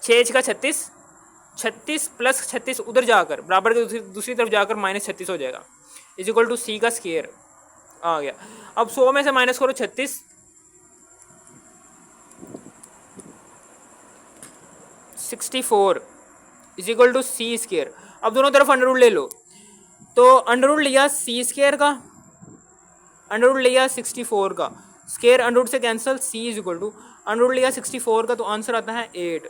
A: 6 का 36, 36 प्लस 36 उधर जाकर बराबर के दूसरी तरफ जाकर माइनस 36 हो जाएगा इज इक्वल टू सी का स्क्वायर आ गया। अब 100 में से माइनस करो 36, 64 is equal to c square. अब दोनों तरफ अंडर रूट ले लो, तो अंडर रूट लिया सी स्क्वायर का, अंडर रूट लिया 64 का, स्क्वायर अंडर रूट से cancel, c is equal to under root लिया 64 का, तो आंसर आता है 8।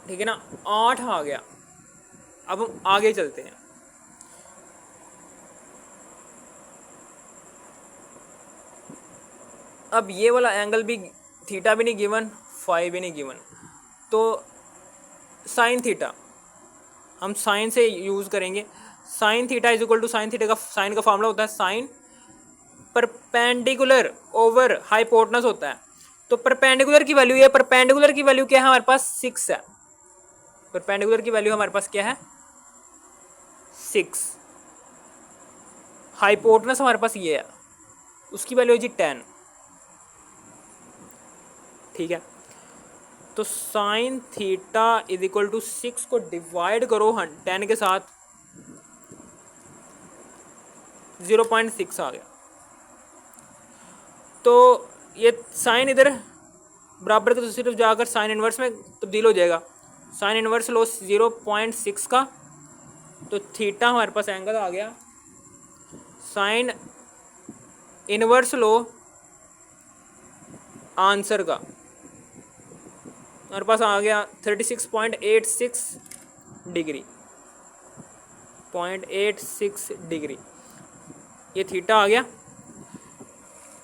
A: ठीक है ना, 8 आ गया। अब हम आगे चलते हैं। अब ये वाला एंगल भी थीटा भी नहीं गिवन, फाई भी नहीं गिवन, तो साइन थीटा हम साइन से यूज़ करेंगे। Sine theta is equal to sine theta का साइन का फॉर्मूला होता है साइन परपेंडिकुलर ओवर हाइपोटेनस होता है। तो परपेंडिकुलर की वैल्यू, ये परपेंडिकुलर की वैल्यू क्या है हमारे पास 6 है, परपेंडिकुलर की वैल्यू हमारे पास क्या है 6, हाइपोटेनस हमारे पास ये है, उसकी वैल्यू है जी 10, ठीक है। तो sine theta is equal to 6 को डिवाइड करो 10 के साथ, 0.6 आ गया। तो ये साइन इधर बराबर के दूसरी तरफ जाकर साइन इनवर्स में तब्दील हो जाएगा, साइन इनवर्स लो 0.6 का, तो थीटा हमारे पास एंगल आ गया, साइन इनवर्स लो आंसर का हमारे पास आ गया 36.86 डिग्री, 0.86 डिग्री, ये थीटा आ गया।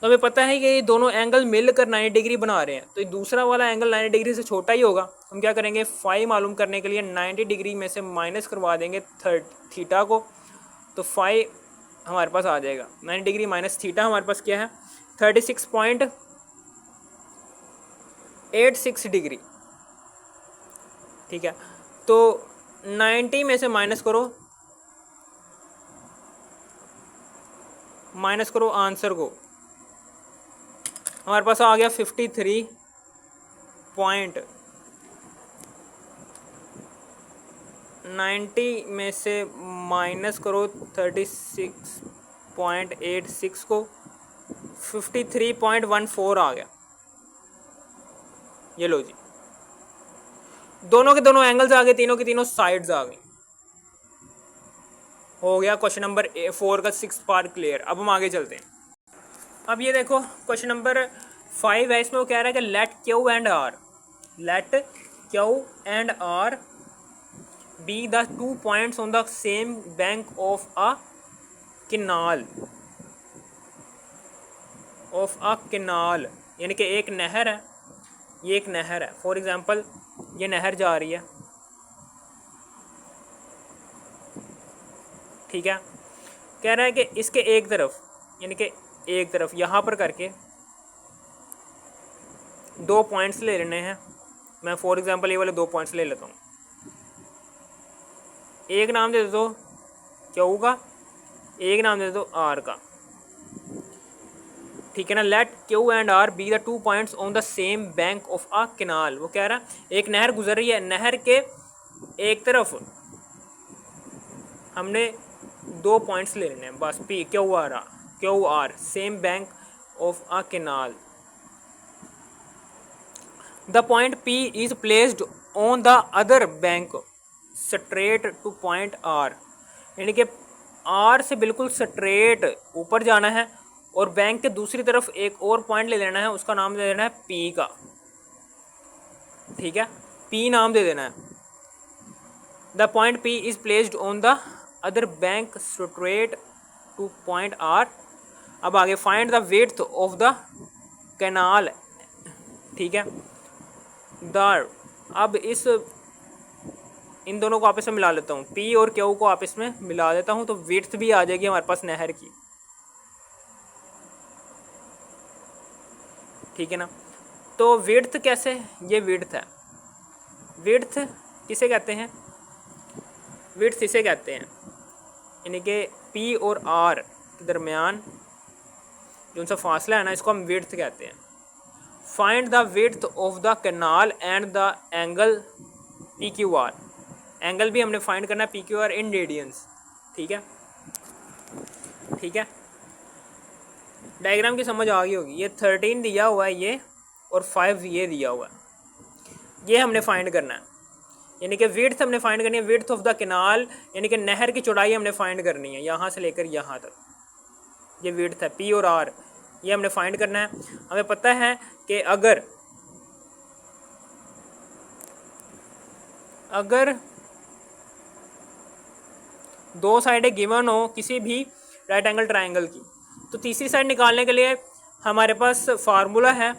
A: तो हमें पता है कि ये दोनों एंगल मिलकर 90 डिग्री बना रहे हैं, तो दूसरा वाला एंगल 90 डिग्री से छोटा ही होगा। हम क्या करेंगे, फाई मालूम करने के लिए 90 डिग्री में से माइनस करवा देंगे थीटा को, तो फाई हमारे पास आ जाएगा 90 डिग्री माइनस थीटा हमारे पास क्या है 36.86 डिग्री। ठीक है, तो 90 में से माइनस करो आंसर को, हमारे पास आ गया 53.90 में से माइनस करो 36.86 को 53.14 आ गया। ये लो जी, दोनों के दोनों एंगल्स आ गए, तीनों की तीनों साइड्स आ गई। हो गया क्वेश्चन नंबर 4 का 6 पार्ट क्लियर। अब हम आगे चलते हैं। अब ये देखो क्वेश्चन नंबर 5 है, इसमें वो कह रहा है कि let q and r be the 2 points on the same bank of a canal, यानी कि एक नहर है, ये एक नहर है। फॉर एग्जांपल ये नहर जा रही है, ठीक है। कह रहा है कि इसके एक तरफ, यानी कि एक तरफ यहाँ पर करके 2 पॉइंट्स ले लेने हैं। मैं फॉर एग्जांपल ये वाले 2 पॉइंट्स ले लेता हूँ। एक नाम दे दो क्यू का, एक नाम दे दो आर का, ठीक है ना। Let q and r be the 2 points on the same bank of a canal. वो कह रहा है एक नहर गुजर रही है, नहर के एक तरफ हमने 2 पॉइंट्स ले लेने हैं बस, p Q r same bank of a canal. The point p is placed on the other bank straight to point r, यानी कि आर से बिल्कुल स्ट्रेट ऊपर जाना है और बैंक के दूसरी तरफ एक और पॉइंट ले लेना है, उसका नाम दे देना है पी का, ठीक है, पी नाम दे देना है। The point p is placed on the other bank straight to point r. अब आगे find the width of the canal, ठीक है। अब इन दोनों को आपस में मिला लेता हूँ, पी और क्यू को आपस में मिला देता हूँ, तो विड्थ भी आ जाएगी हमारे पास नहर की, ठीक है ना। तो विड्थ कैसे, ये विड्थ है, विड्थ किसे कहते हैं, विड्थ इसे कहते हैं, यानी कि पी और आर के दरमियान जो उनका फासला है ना, इसको हम विड्थ कहते हैं। Find the width of the canal and the angle P Q r, angle भी हमने फाइंड करना है p Q r in radians, ठीक है, ठीक है। डायग्राम की समझ आ गई होगी। ये 13 दिया हुआ है ये, और 5 ये दिया हुआ है, ये हमने फाइंड करना है, यानी कि विड्थ हमने फाइंड करनी है, विड्थ ऑफ द कैनाल यानी कि नहर की चौड़ाई हमने फाइंड करनी है, यहाँ से लेकर यहाँ तक, ये विड्थ है पी और आर, ये हमने फाइंड करना है। हमें पता है कि अगर 2 साइडें गिवन हो किसी भी राइट एंगल ट्राइंगल की, तो तीसरी साइड निकालने के लिए हमारे पास फार्मूला है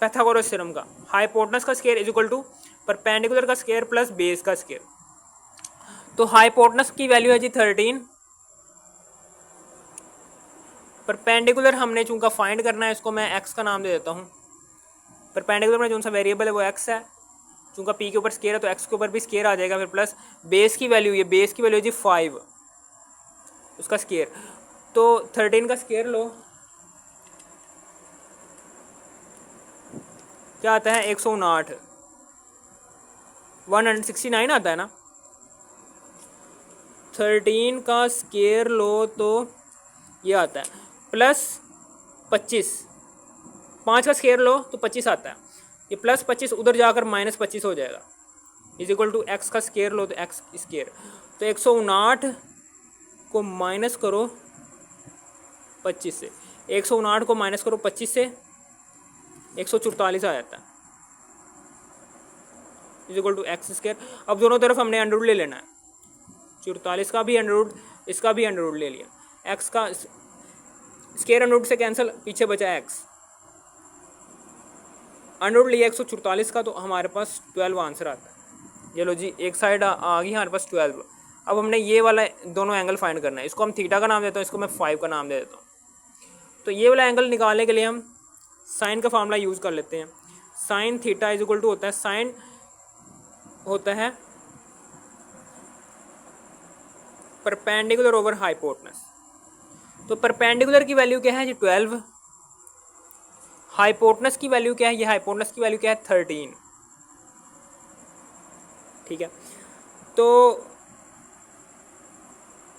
A: पाइथागोरस थ्योरम का, हाइपोटेनस का square is equal to perpendicular का स्क्वायर प्लस बेस का स्क्वायर। तो हाइपोटेनस की वैल्यू है जी 13, परपेंडिकुलर हमने चूंकि फाइंड करना है, इसको मैं एक्स का नाम दे देता हूँ। परपेंडिकुलर में जो सा वेरिएबल है वो एक्स है, चूंकि पी के ऊपर स्क्वायर है तो एक्स के ऊपर भी स्क्वायर आ जाएगा, फिर प्लस बेस की वैल्यू, ये बेस की वैल्यू जी 5, उसका स्क्वायर। तो 13 का स्क्वायर लो, क्या आता है 159, 169 आता है ना। 13 का स्क्वायर लो तो ये आता है प्लस 25, 5 का स्क्वायर लो तो 25 आता है, ये प्लस 25 उधर जाकर माइनस 25 हो जाएगा, इज इक्वल टू एक्स का स्क्वायर लो तो एक्स स्क्वायर। तो 159 को माइनस करो 25 से, 159 को माइनस करो 25 से, 144 आ जाता है, is equal to x square. अब दोनों तरफ हमने अंडर रूट ले लेना है, 44 का भी अंडर रूट, इसका भी अंडर रूट ले लिया, एक्स का स्क्वायर अंडर रूट से कैंसिल, पीछे बचा एक्स, अंडर रूट लिया 144 का, तो हमारे पास 12 आंसर आता है। ये लो जी, एक साइड आ गई हमारे पास 12। अब हमने ये वाला दोनों एंगल फाइंड करना है, इसको हम थीटा का नाम देता हूँ, इसको मैं 5 का नाम दे देता हूँ। तो ये वाला एंगल निकालने के लिए हम साइन का फार्मूला यूज़ कर लेते हैं। Sine theta is equal to होता है, साइन होता है परपेंडिकुलर ओवर हाइपोटेनस। तो परपेंडिकुलर की वैल्यू क्या है जी 12, हाइपोटेनस की वैल्यू क्या है, ये हाइपोटेनस की वैल्यू क्या है 13। ठीक है, तो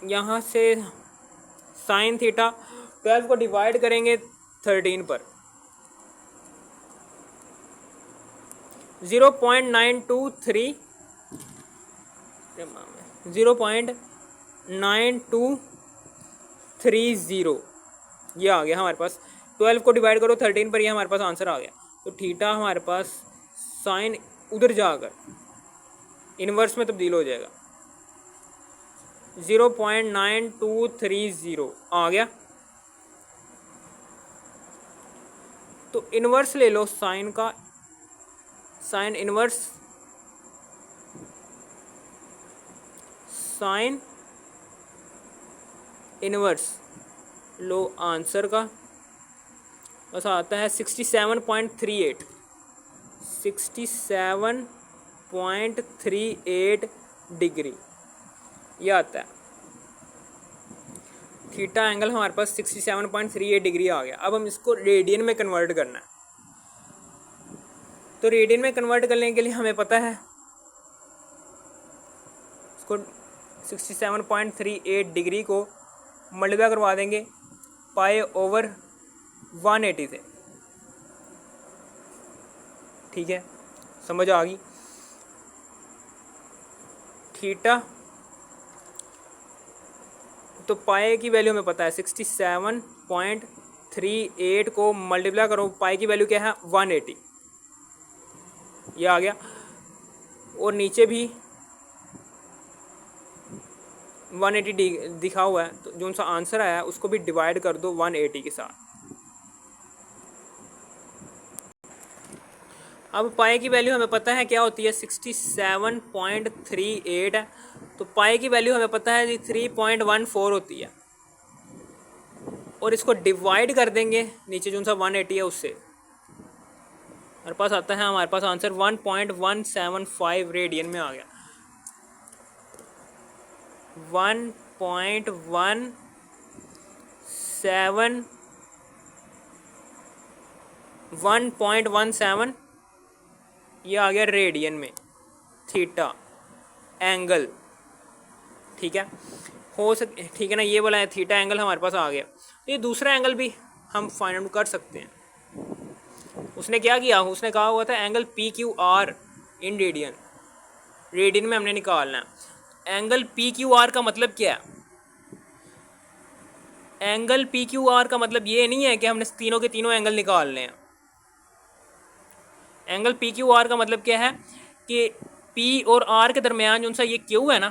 A: यहाँ से साइन थीटा 12 को डिवाइड करेंगे 13 पर, 0.923 0.9230 ये आ गया हमारे पास। 12 को डिवाइड करो 13 पर, ये हमारे पास आंसर आ गया। तो थीटा हमारे पास साइन उधर जाकर इन्वर्स में तब्दील हो जाएगा, 0.9230 आ गया। तो इन्वर्स ले लो साइन का, साइन इन्वर्स, साइन इन्वर्स लो आंसर का, बस आता है 67.38 डिग्री ये आता है। थीटा एंगल हमारे पास 67.38 डिग्री आ गया। अब हम इसको रेडियन में कन्वर्ट करना है। तो रेडियन में कन्वर्ट करने के लिए हमें पता है, इसको 67.38 डिग्री को मल्टीप्लाई करवा देंगे पाई ओवर 180 से। ठीक है, समझ आ गई। थीटा तो पाई की वैल्यू हमें पता है 67.38 को मल्टीप्लाई करो, पाई की वैल्यू क्या है 180, ये आ गया। और नीचे भी 180 दिखा हुआ है, तो जो सा आंसर आया है उसको भी डिवाइड कर दो 180 के साथ। अब पाई की वैल्यू हमें पता है क्या होती है, 67.38 है। तो पाई की वैल्यू हमें पता है 3.14 होती है, और इसको डिवाइड कर देंगे नीचे जो सा 180 है उससे, हमारे पास आता है, हमारे पास आंसर 1.175 रेडियन में आ गया। 1.17 ये आ गया रेडियन में थीटा एंगल। ठीक है, ठीक है ना, ये वाला है थीटा एंगल हमारे पास आ गया। तो ये दूसरा एंगल भी हम फाइंड आउट कर सकते हैं। उसने क्या किया, उसने कहा हुआ था angle P Q r in radian, radian में हमने निकालना है। एंगल पी क्यू आर का मतलब क्या है, एंगल पी क्यू आर का मतलब ये नहीं है कि हमने तीनों के तीनों एंगल निकालने हैं। एंगल पी क्यू आर का मतलब क्या है कि पी और आर के दरमियान जो सा ये क्यू है ना,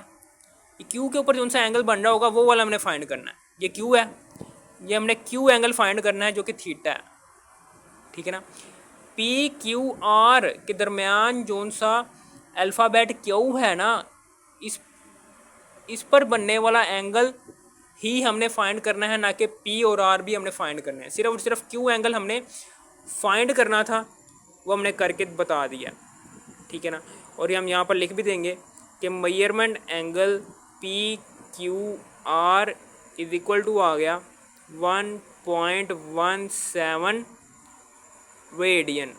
A: ये क्यू के ऊपर जो सा एंगल बन रहा होगा वो वाला हमने फाइंड करना है। ये क्यू है, ये हमने क्यू एंगल फाइंड करना है जो कि थीटा है। ठीक है ना, पी क्यू आर के दरमियान जो सा अल्फ़ाबेट क्यू है ना, इस पर बनने वाला एंगल ही हमने फाइंड करना है, ना कि पी और आर भी हमने फाइंड करना है। सिर्फ और सिर्फ क्यू एंगल हमने फाइंड करना था, वो हमने करके बता दिया। ठीक है ना, और हम यहाँ पर लिख भी देंगे कि measurement angle P Q R is equal to आ गया 1.17 रेडियन।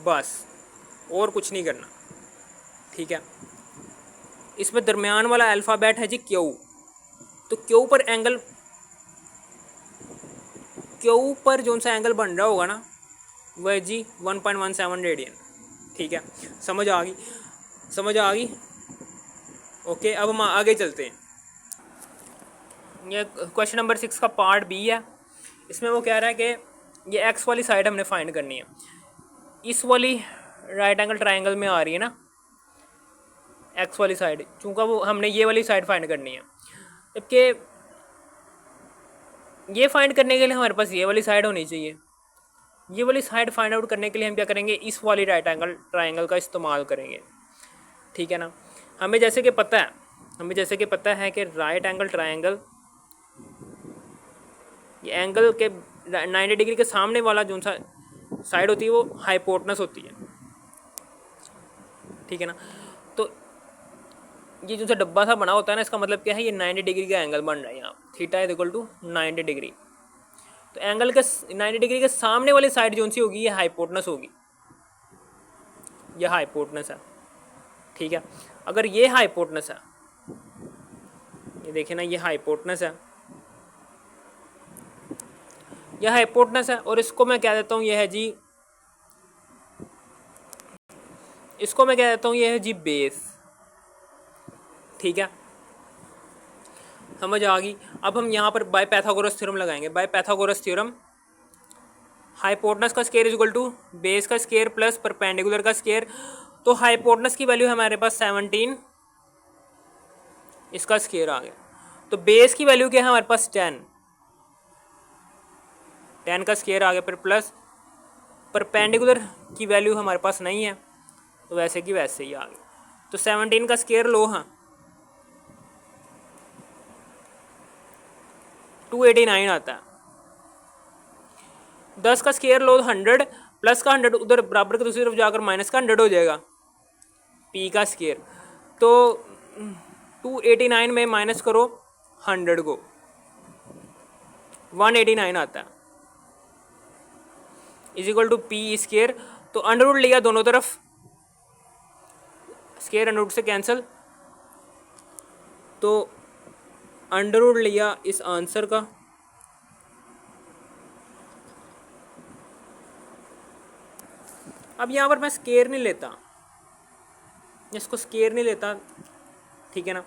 A: बस और कुछ नहीं करना। ठीक है, इसमें दरमियान वाला अल्फ़ाबेट है जी क्यू, तो क्यू पर एंगल, क्यू पर जो सा एंगल बन रहा होगा ना वह जी 1.17 रेडियन। ठीक है, समझ आ गई, समझ आ गई। ओके, अब हम आगे चलते हैं। ये क्वेश्चन नंबर 6 का पार्ट बी है। इसमें वो कह रहा है कि ये एक्स वाली साइड हमने फाइंड करनी है। इस वाली राइट एंगल ट्राइंगल में आ रही है ना एक्स वाली साइड, चूँकि वो हमने ये वाली साइड फाइंड करनी है, जबकि ये फाइंड करने के लिए हमारे पास ये वाली साइड होनी चाहिए। ये वाली साइड फाइंड आउट करने के लिए हम क्या करेंगे, इस वाली राइट एंगल ट्राइंगल का इस्तेमाल करेंगे। ठीक है ना। हमें जैसे कि पता है कि राइट एंगल ट्रायंगल, ये एंगल के 90 डिग्री के सामने वाला जो सा साइड होती है वो हाइपोटनस होती है, ठीक है ना। तो ये जो सा डब्बा सा बना होता है ना, इसका मतलब क्या है, ये 90 डिग्री का एंगल बन रहा है यहाँ, theta is equal to 90 degree. तो एंगल के 90 डिग्री के सामने वाली साइड जो सी होगी ये हाइपोटनस होगी, यह हाइपोटनस है, ठीक है। अगर ये हाइपोटनस है, ये देखिए ना, ये हाइपोटनस है, यह हाइपोटनस है, और इसको मैं क्या देता हूँ, यह है जी, इसको मैं क्या देता हूँ, यह है जी बेस, ठीक है, समझ आ गई। अब हम यहाँ पर बाय पैथागोरस थ्योरम लगाएंगे। बाय पैथागोरस थ्योरम, हाइपोटनस का square is equal to base का स्क्वायर प्लस परपेंडिकुलर का स्क्वायर। तो हाइपोटनस की वैल्यू हमारे पास 17, इसका स्क्वायर आ गया। तो बेस की वैल्यू क्या है हमारे पास 10 का स्क्वायर आ गया, फिर प्लस परपेंडिकुलर की वैल्यू हमारे पास नहीं है, तो वैसे की वैसे ही आ गई। तो 17 का स्क्वायर लो, हाँ 289 आता है। 10 का स्क्वायर लो 100, प्लस का 100 उधर बराबर के दूसरी तरफ जाकर माइनस का 100 हो जाएगा, पी का स्क्वायर। तो 289 में माइनस करो 100 को, 189 आता है, is equal to p square. तो अंडर रूट लिया दोनों तरफ, स्क्वायर अंडर रूट से कैंसिल, तो अंडर रूट लिया इस आंसर का, अब यहाँ पर मैं स्क्वायर नहीं लेता, इसको स्क्वायर नहीं लेता, ठीक है ना।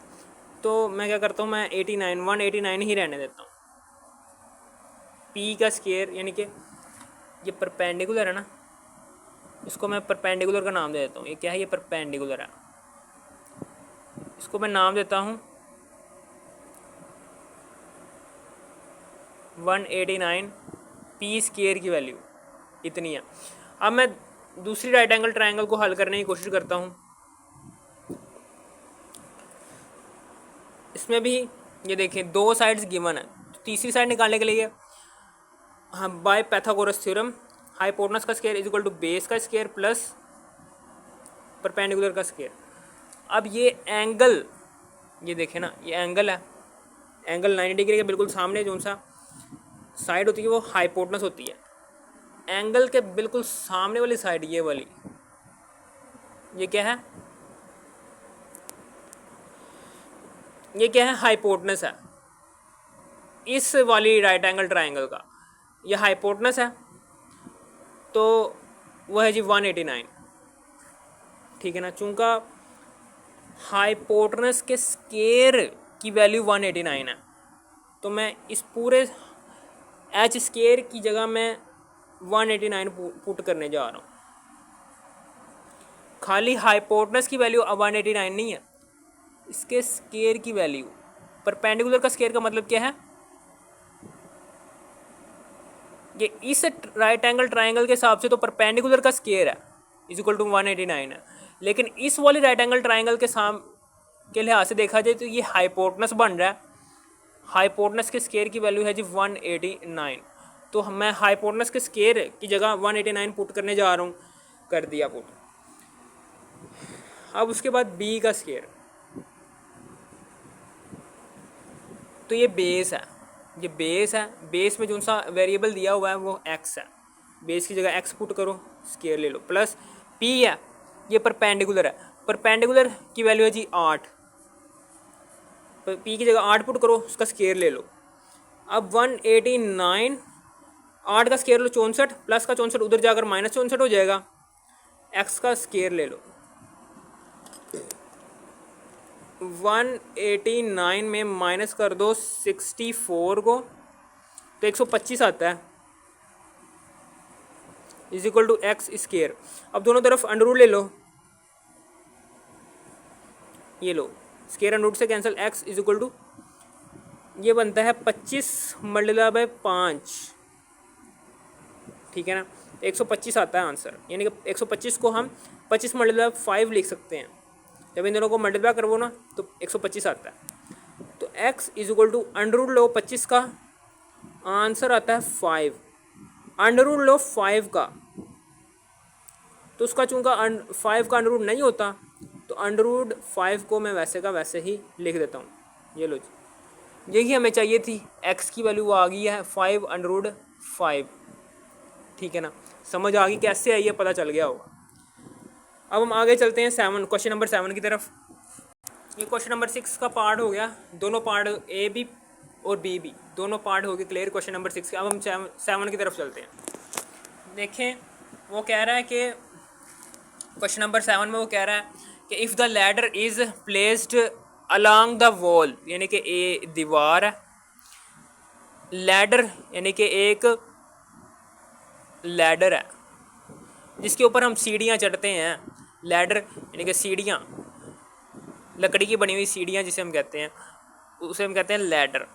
A: तो मैं क्या करता हूँ, मैं 189 ही रहने देता हूँ। पी का स्क्वायर यानी कि ये परपेंडिकुलर है ना, इसको मैं परपेंडिकुलर का नाम दे देता हूँ। ये क्या है, ये परपेंडिकुलर है, इसको मैं नाम देता हूँ 189, पी स्क्वायर की वैल्यू इतनी है। अब मैं दूसरी राइट एंगल ट्रायंगल को हल करने की कोशिश करता हूँ। इसमें भी ये देखें, दो साइड्स गिवन है, तो तीसरी साइड निकालने के लिए हम बाय पैथागोरस थ्योरम, हाइपोटनस का square is equal to base का स्क्वायर प्लस परपेंडिकुलर का स्क्वायर। अब ये एंगल, ये देखें ना, ये एंगल है, एंगल 90 डिग्री के बिल्कुल सामने जो सा साइड होती है वो हाइपोटनस होती है। एंगल के बिल्कुल सामने वाली साइड, ये वाली, ये क्या है, ये क्या है, हाइपोटनस है। इस वाली राइट एंगल ट्रायंगल का ये हाइपोटनस है, तो वह है जी 189, ठीक है ना। चूंकि हाइपोटनस के स्क्वायर की वैल्यू 189 है, तो मैं इस पूरे एच स्क्वायर की जगह मैं 189 पुट करने जा रहा हूँ। खाली हाइपोटनस की वैल्यू अब 189 नहीं है, इसके स्क्वायर की वैल्यू, परपेंडिकुलर का स्क्वायर का मतलब क्या है, ये इस राइट एंगल ट्रायंगल के हिसाब से तो परपेंडिकुलर का स्क्वायर है इज इक्वल टू 189 है, लेकिन इस वाली राइट एंगल ट्रायंगल के लिहाज से देखा जाए तो ये हाइपोटनस बन रहा है। हाइपोटनस के स्क्वायर की वैल्यू है जी 189, तो मैं हाइपोटनस के स्क्वायर की जगह 189 पुट करने जा रहा हूँ, कर दिया पुट। अब उसके बाद बी का स्क्वायर, तो ये बेस है, ये बेस है, बेस में जो सा वेरिएबल दिया हुआ है वो एक्स है, बेस की जगह एक्स पुट करो, स्क्वायर ले लो, प्लस पी है, ये परपेंडिकुलर है, परपेंडिकुलर की वैल्यू है जी 8, पी की जगह 8 पुट करो, उसका स्क्वायर ले लो। अब 189, 8 का स्क्वायर लो 64, प्लस का 64 उधर जाकर माइनस 64 हो जाएगा, एक्स का स्क्वायर ले लो। 189 में माइनस कर दो 64 को, तो 125 आता है, is equal to x square. अब दोनों तरफ अंडर रूट ले लो, ये लो, स्क्वायर अंडर रूट से cancel, x is equal to ये बनता है 25 मल्टीप्लाई बाय 5, ठीक है ना। 125 आता है आंसर, यानी कि 125 को हम 25 मल्टीप्लाई 5 लिख सकते हैं, जब इन दोनों को मल्टीप्लाई करवो ना तो 125 आता है। तो x is equal to under root लो 25 का आंसर आता है 5, अंडर रूट लो 5 का, तो उसका चूंकि 5 का अंडर रूट नहीं होता तो अंडर रूट 5 को मैं वैसे का वैसे ही लिख देता हूँ। ये लो जी, यही हमें चाहिए थी, x की वैल्यू आ गई है 5 अंडर रूट 5। ठीक है ना, समझ आ गई कैसे आई है, पता चल गया होगा। अब हम आगे चलते हैं क्वेश्चन नंबर 7 की तरफ। ये क्वेश्चन नंबर 6 का पार्ट हो गया, दोनों पार्ट ए बी और बी बी दोनों पार्ट हो गए क्लियर क्वेश्चन नंबर 6 के। अब हम 7 की तरफ चलते हैं। देखें वो कह रहा है कि क्वेश्चन नंबर 7 में वो कह रहा है कि if the ladder is placed along the wall, यानी कि ए दीवार है, लैडर यानी कि एक लैडर है जिसके ऊपर हम सीढ़ियाँ चढ़ते हैं, लैडर यानी कि सीढ़ियाँ, लकड़ी की बनी हुई सीढ़ियाँ जिसे हम कहते हैं, उसे हम कहते हैं लैडर।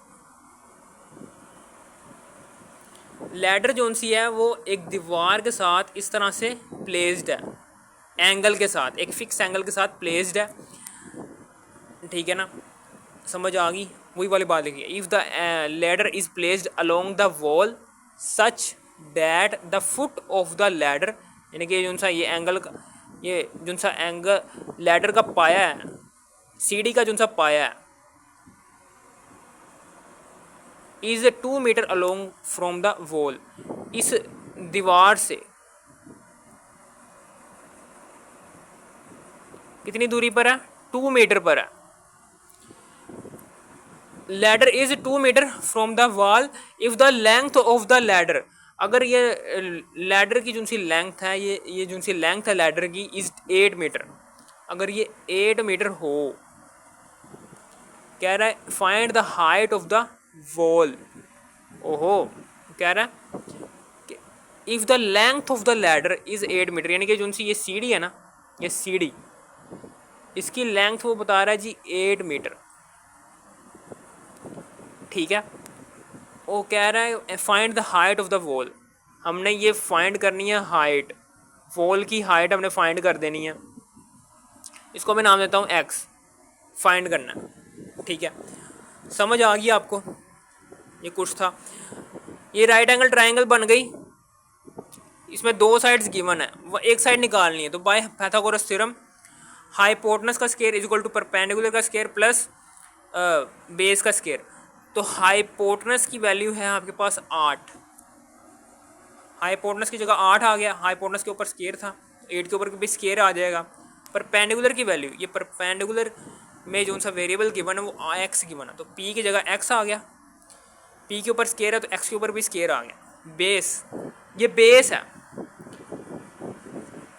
A: लैडर जोन सी है वो एक दीवार के साथ इस तरह से प्लेस्ड है, एंगल के साथ, एक फिक्स एंगल के साथ प्लेस्ड है। ठीक है ना, समझ आ गई, वही वाली बात लिखी है। If the ladder is placed along the wall such that the foot of the ladder, यानी कि जो सा ये एंगल का, ये जो सा एंगल लैडर का पाया है, सीढ़ी का जो सा पाया है, is 2 metre along from the wall, इस दीवार से कितनी दूरी पर है, 2 मीटर पर है। Ladder is 2 metre from the wall if the length of the ladder, अगर ये लैडर की जो सी लेंथ है, ये जो सी लेंथ है लैडर की इज 8 मीटर, अगर ये 8 मीटर हो, कह रहा है find the height of the wall. ओहो, कह रहा है कि if the length of the ladder is 8 metre, यानी कि जो सी ये सीढ़ी है ना, ये सीढ़ी, इसकी लेंथ वो बता रहा है जी 8 मीटर। ठीक है, वो कह रहा है find the height of the wall, हमने ये फाइंड करनी है हाइट, वॉल की हाइट हमने फाइंड कर देनी है, इसको मैं नाम देता हूँ एक्स, फाइंड करना है। ठीक है, समझ आ गई आपको, ये कुछ था। ये राइट एंगल ट्राइंगल बन गई, इसमें 2 साइड्स गिवन है, वो एक साइड निकालनी है, तो बाय पाइथागोरस थ्योरम हाइपोटेनस का square is equal to perpendicular का स्क्वायर प्लस बेस का स्क्वायर। तो हाइपोटेनस की वैल्यू है आपके पास 8, हाइपोटेनस की जगह 8 आ गया, हाइपोटेनस के ऊपर स्क्वायर था, 8 के ऊपर भी स्क्वायर आ जाएगा। परपेंडिकुलर की वैल्यू, ये परपेंडिकुलर में जो सा वेरिएबल गिवन है वो एक्स गिवन है, तो पी की जगह एक्स आ गया, पी के ऊपर स्क्वायर है तो एक्स के ऊपर भी स्क्वायर आ गया। बेस, ये बेस है,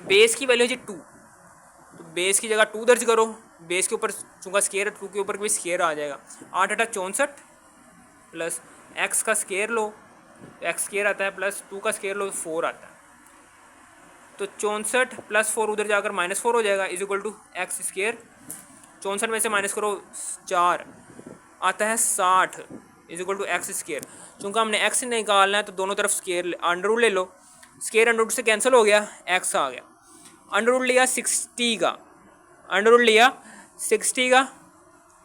A: बेस की वैल्यू है जी 2, तो बेस की जगह 2 दर्ज करो, बेस के ऊपर चूंकि स्क्वायर है 2 के ऊपर भी स्क्वायर आ जाएगा। 8 8 64 प्लस एक्स का स्क्वायर लो, एक्स स्क्वायर आता है, प्लस 2 का स्क्वायर लो 4 आता है, तो 64 प्लस 4 उधर जाकर -4 हो जाएगा, is equal to x square, 64 में से माइनस करो 4 आता है 60, is equal to x square. चूँकि हमने एक्स निकालना है तो दोनों तरफ स्क्वायर अंडर रूट ले लो, स्क्वायर अंडर रूट से कैंसिल हो गया, एक्स आ गया। अंडर रूट लिया 60 का, अंडर रूट लिया 60 का,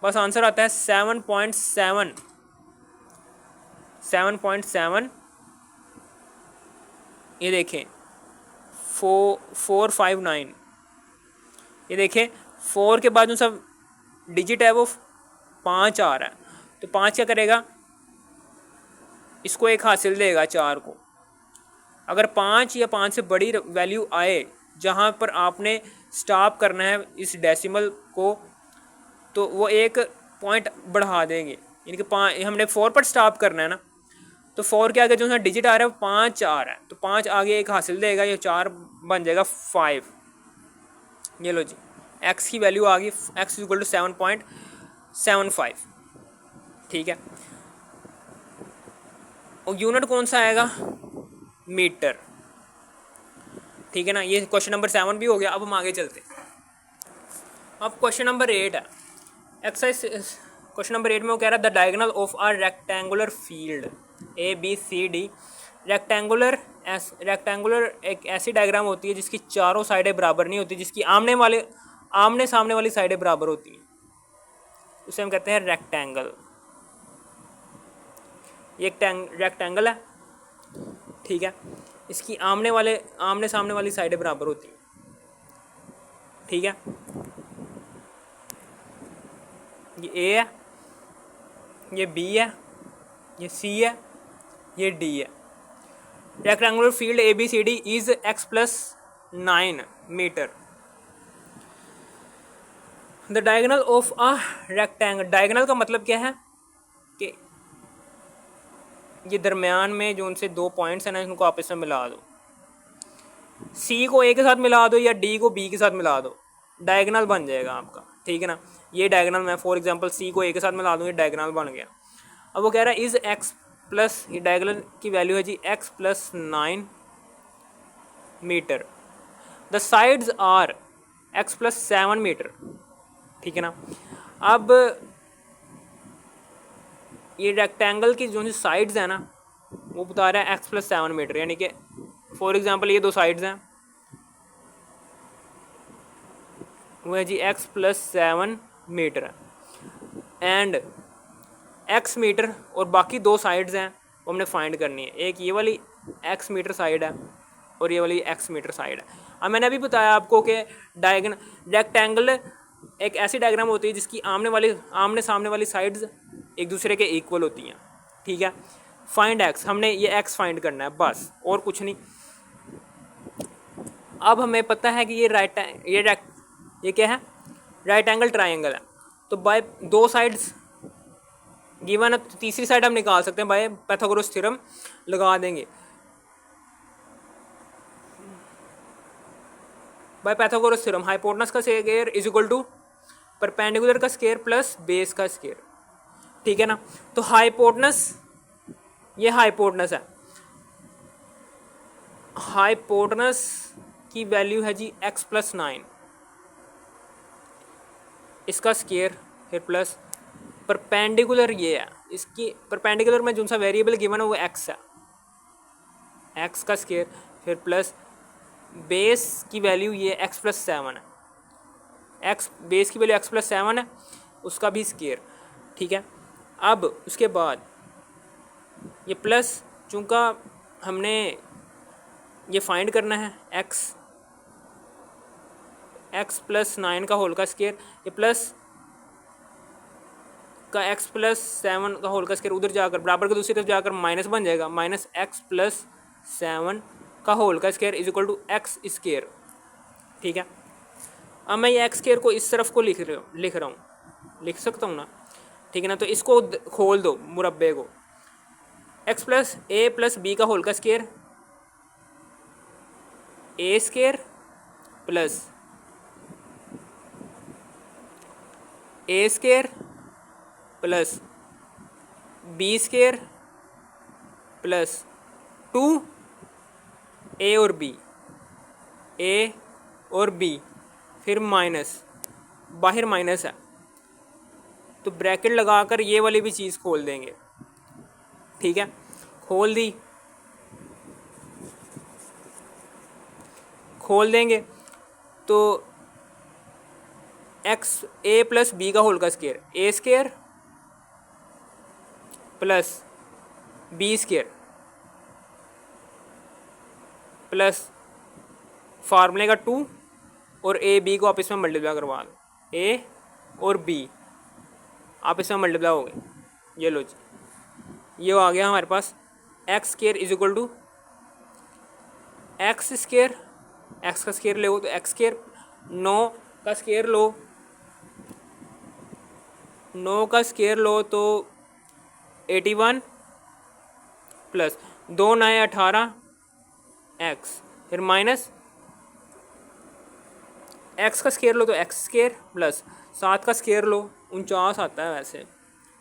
A: बस आंसर आता है 7.7, 7.7, ये देखें 459, ये देखें 4 के बाद जो सब डिजिट है वो 5 आ रहा है, तो 5 क्या करेगा, इसको एक हासिल देगा 4 को। अगर 5 या 5 से बड़ी वैल्यू आए जहाँ पर आपने स्टॉप करना है इस डेसिमल को, तो वो एक पॉइंट बढ़ा देंगे, यानी कि 5 हमने 4 पर स्टॉप करना है ना, तो 4 के आगे जो है डिजिट आ रहा है 5 आ रहा है, तो 5 आगे एक हासिल देगा, ये 4 बन जाएगा 5। ये लो जी, एक्स की वैल्यू आ गई, एक्स इक्वल टू 7.75। ठीक है, और यूनिट कौन सा आएगा, मीटर। ठीक है ना, ये क्वेश्चन नंबर 7 भी हो गया। अब हम आगे चलते हैं, अब क्वेश्चन नंबर 8 है, एक्सरसाइज क्वेश्चन नंबर 8 में वो कह रहा है the diagonal of a rectangular field A B C D, rectangular एक ऐसी डायग्राम होती है जिसकी चारों साइडें बराबर नहीं होती, जिसकी आमने वाले आमने सामने वाली साइडें बराबर होती हैं, उसे हम कहते हैं रेक्टेंगल। ये एक रेक्टेंगल है, ठीक है, इसकी आमने सामने वाली साइडें बराबर होती हैं, ठीक है। ये ए है, ये बी है, ये सी है, ये डी है। Rectangular field A B C D is x+9 metre. The diagonal of a rectangle, diagonal का मतलब क्या है कि ये दरमियान में जो उनसे दो पॉइंट्स हैं ना, इनको आपस में मिला दो। सी को ए के साथ मिला दो या डी को बी के साथ मिला दो, डायगोनल बन जाएगा आपका, ठीक है ना। ये डायगोनल, मैं फॉर एग्जांपल सी को ए के साथ मिला दूँ, ये डायगोनल बन गया। अब वो कह रहा है इज एक्स प्लस, ये डायगोनल की वैल्यू है जी x+9 metre. The sides are x+7 metre, ठीक है ना। अब ये रेक्टेंगल की जो साइड्स हैं ना, वो बता रहा है x+7 मीटर, यानी कि फॉर एग्जांपल ये दो साइड्स हैं, वो है जी x+7 metre and x metre, और बाकी दो साइड्स हैं वो हमने फाइंड करनी है। एक ये वाली x मीटर साइड है और ये वाली x मीटर साइड है। अब मैंने अभी बताया आपको कि रेक्टेंगल एक ऐसी डायग्राम होती है जिसकी आमने सामने वाली साइड्स एक दूसरे के इक्वल होती हैं, ठीक है। फाइंड x, हमने ये x फाइंड करना है बस, और कुछ नहीं। अब हमें पता है कि ये क्या है, राइट एंगल ट्राइंगल है, तो बाय दो साइड्स गिवन है, तो तीसरी साइड हम निकाल सकते हैं बाय पाइथागोरस थ्योरम लगा देंगे। बाय पाइथागोरस थ्योरम हाइपोटेनस का square is equal to perpendicular का स्क्वायर प्लस बेस का स्क्वायर, ठीक है ना। तो हाइपोटेनस, ये हाइपोटेनस है, हाइपोटेनस की वैल्यू है जी x+9, इसका स्क्वायर फिर प्लस परपेंडिकुलर, ये है इसकी परपेंडिकुलर में जो सा वेरिएबल गिवन है वो x है, x का स्क्वायर फिर प्लस बेस की वैल्यू ये x+7 है, x बेस की वैल्यू x+7 है, उसका भी स्क्वायर, ठीक है। अब उसके बाद ये प्लस, चूँकि हमने ये फाइंड करना है x+9 का होल का स्क्वायर, ये प्लस का x+7 का होल का स्क्वायर उधर जाकर बराबर के दूसरी तरफ जाकर माइनस बन जाएगा, -x+7 का होल का square is equal to x square, ठीक है। अब मैं ये x स्क्वायर को इस तरफ को लिख रहा हूँ, लिख सकता हूँ ना, ठीक है ना। तो इसको खोल दो मुरब्बे को, x+a+b का होल का square a square plus a square plus b square plus 2a और b, a और b, फिर माइनस, बाहर माइनस है तो ब्रैकेट लगाकर ये वाली भी चीज़ खोल देंगे, ठीक है। खोल दी, खोल देंगे तो a+b का होल का square a square plus b square plus फार्मूले का 2 और ए बी को आप इसमें मल्टीप्लाई करवा दो, ए और बी आप इसमें मल्टीप्लाई हो गए, ये लो जी, ये आ गया हमारे पास x square is equal to x square, x का स्क्वायर ले तो एक्स स्क्वायर, 9 का स्क्वायर लो, 9 का स्क्वायर लो तो 81 प्लस 2 9 18 एक्स, फिर माइनस एक्स का स्क्वायर लो तो एक्स स्क्वायर प्लस 7 का स्क्वायर लो 49 आता है वैसे,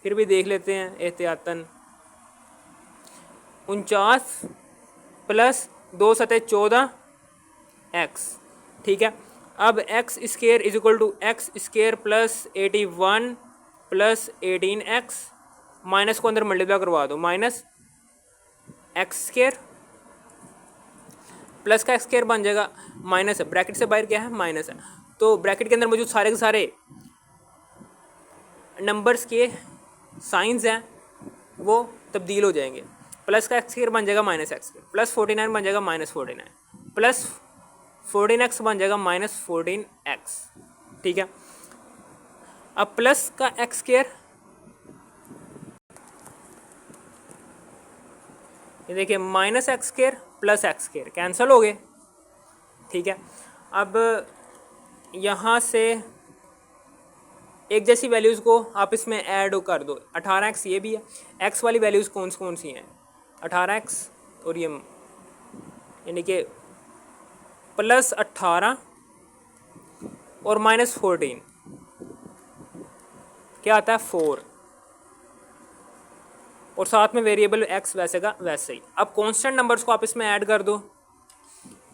A: फिर भी देख लेते हैं एहतियातन, 49 प्लस 2 7 14 एक्स, ठीक है। अब x square is equal to x square plus 81 plus 18 x, minus को अंदर मल्टीप्लाई करवा दो, माइनस एक्स स्क्वायर प्लस का एक्स स्क्वायर बन जाएगा, माइनस है, ब्रैकेट से बाहर क्या है माइनस है, तो ब्रैकेट के अंदर मौजूद सारे के सारे नंबर्स के साइंस हैं वो तब्दील हो जाएंगे। प्लस का एक्स स्क्वायर बन जाएगा माइनस एक्स स्क्वायर, प्लस 49 बन जाएगा माइनस 49, प्लस 14x बन जाएगा माइनस 14x। ठीक है, अब प्लस का एक्स स्क्वायर, ये देखिए minus x square plus x square cancel हो गए। ठीक है, अब यहाँ से एक जैसी वैल्यूज़ को आप इसमें ऐड कर दो। 18x ये भी है, x वाली वैल्यूज़ कौन सी हैं, 18x और ये यानी कि प्लस 18 और माइनस 14 क्या आता है 4, और साथ में वेरिएबल x वैसे का वैसे ही। अब कांस्टेंट नंबर्स को आप इसमें ऐड कर दो।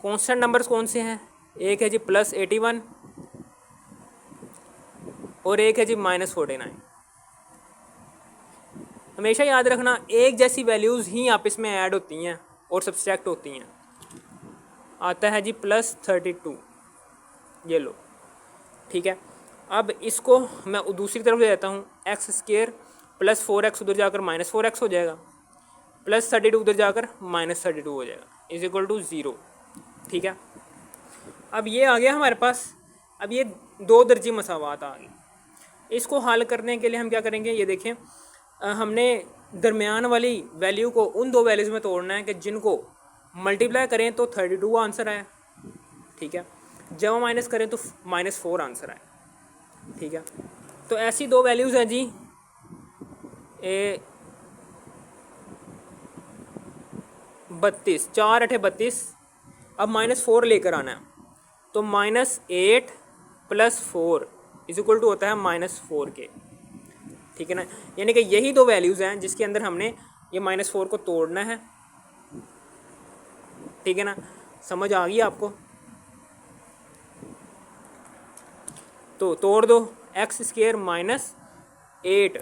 A: कांस्टेंट नंबर्स कौन से हैं, एक है जी प्लस 81 और एक है जी माइनस 49। हमेशा याद रखना एक जैसी वैल्यूज़ ही आप इसमें ऐड होती हैं और सब्सट्रैक्ट होती हैं। आता है जी प्लस 32, ये लो। ठीक है, अब इसको मैं दूसरी तरफ ले जाता हूँ, एक्स स्क्वायर प्लस 4x उधर जाकर माइनस 4x हो जाएगा, प्लस 32 उधर जाकर माइनस 32 हो जाएगा, इज इक्वल टू 0। ठीक है, अब ये आ गया हमारे पास। अब ये दो दर्जी मसावात आ गई। इसको हल करने के लिए हम क्या करेंगे, ये देखें, हमने दरमियान वाली वैल्यू को उन दो वैल्यूज़ में तोड़ना है कि जिनको मल्टीप्लाई करें तो 32 आंसर आए। ठीक है, जब माइनस करें तो -4 आंसर आए। ठीक है, तो ऐसी दो वैल्यूज़ हैं जी, ए 32, 4 8 32। अब -4 लेकर आना है, तो -8 + 4 इज इक्वल टू होता है -4 के। ठीक है ना, यानी कि यही दो वैल्यूज़ हैं जिसके अंदर हमने ये -4 को तोड़ना है। ठीक है ना, समझ आ गई आपको? तो तोड़ दो, एक्स स्क्वायर -8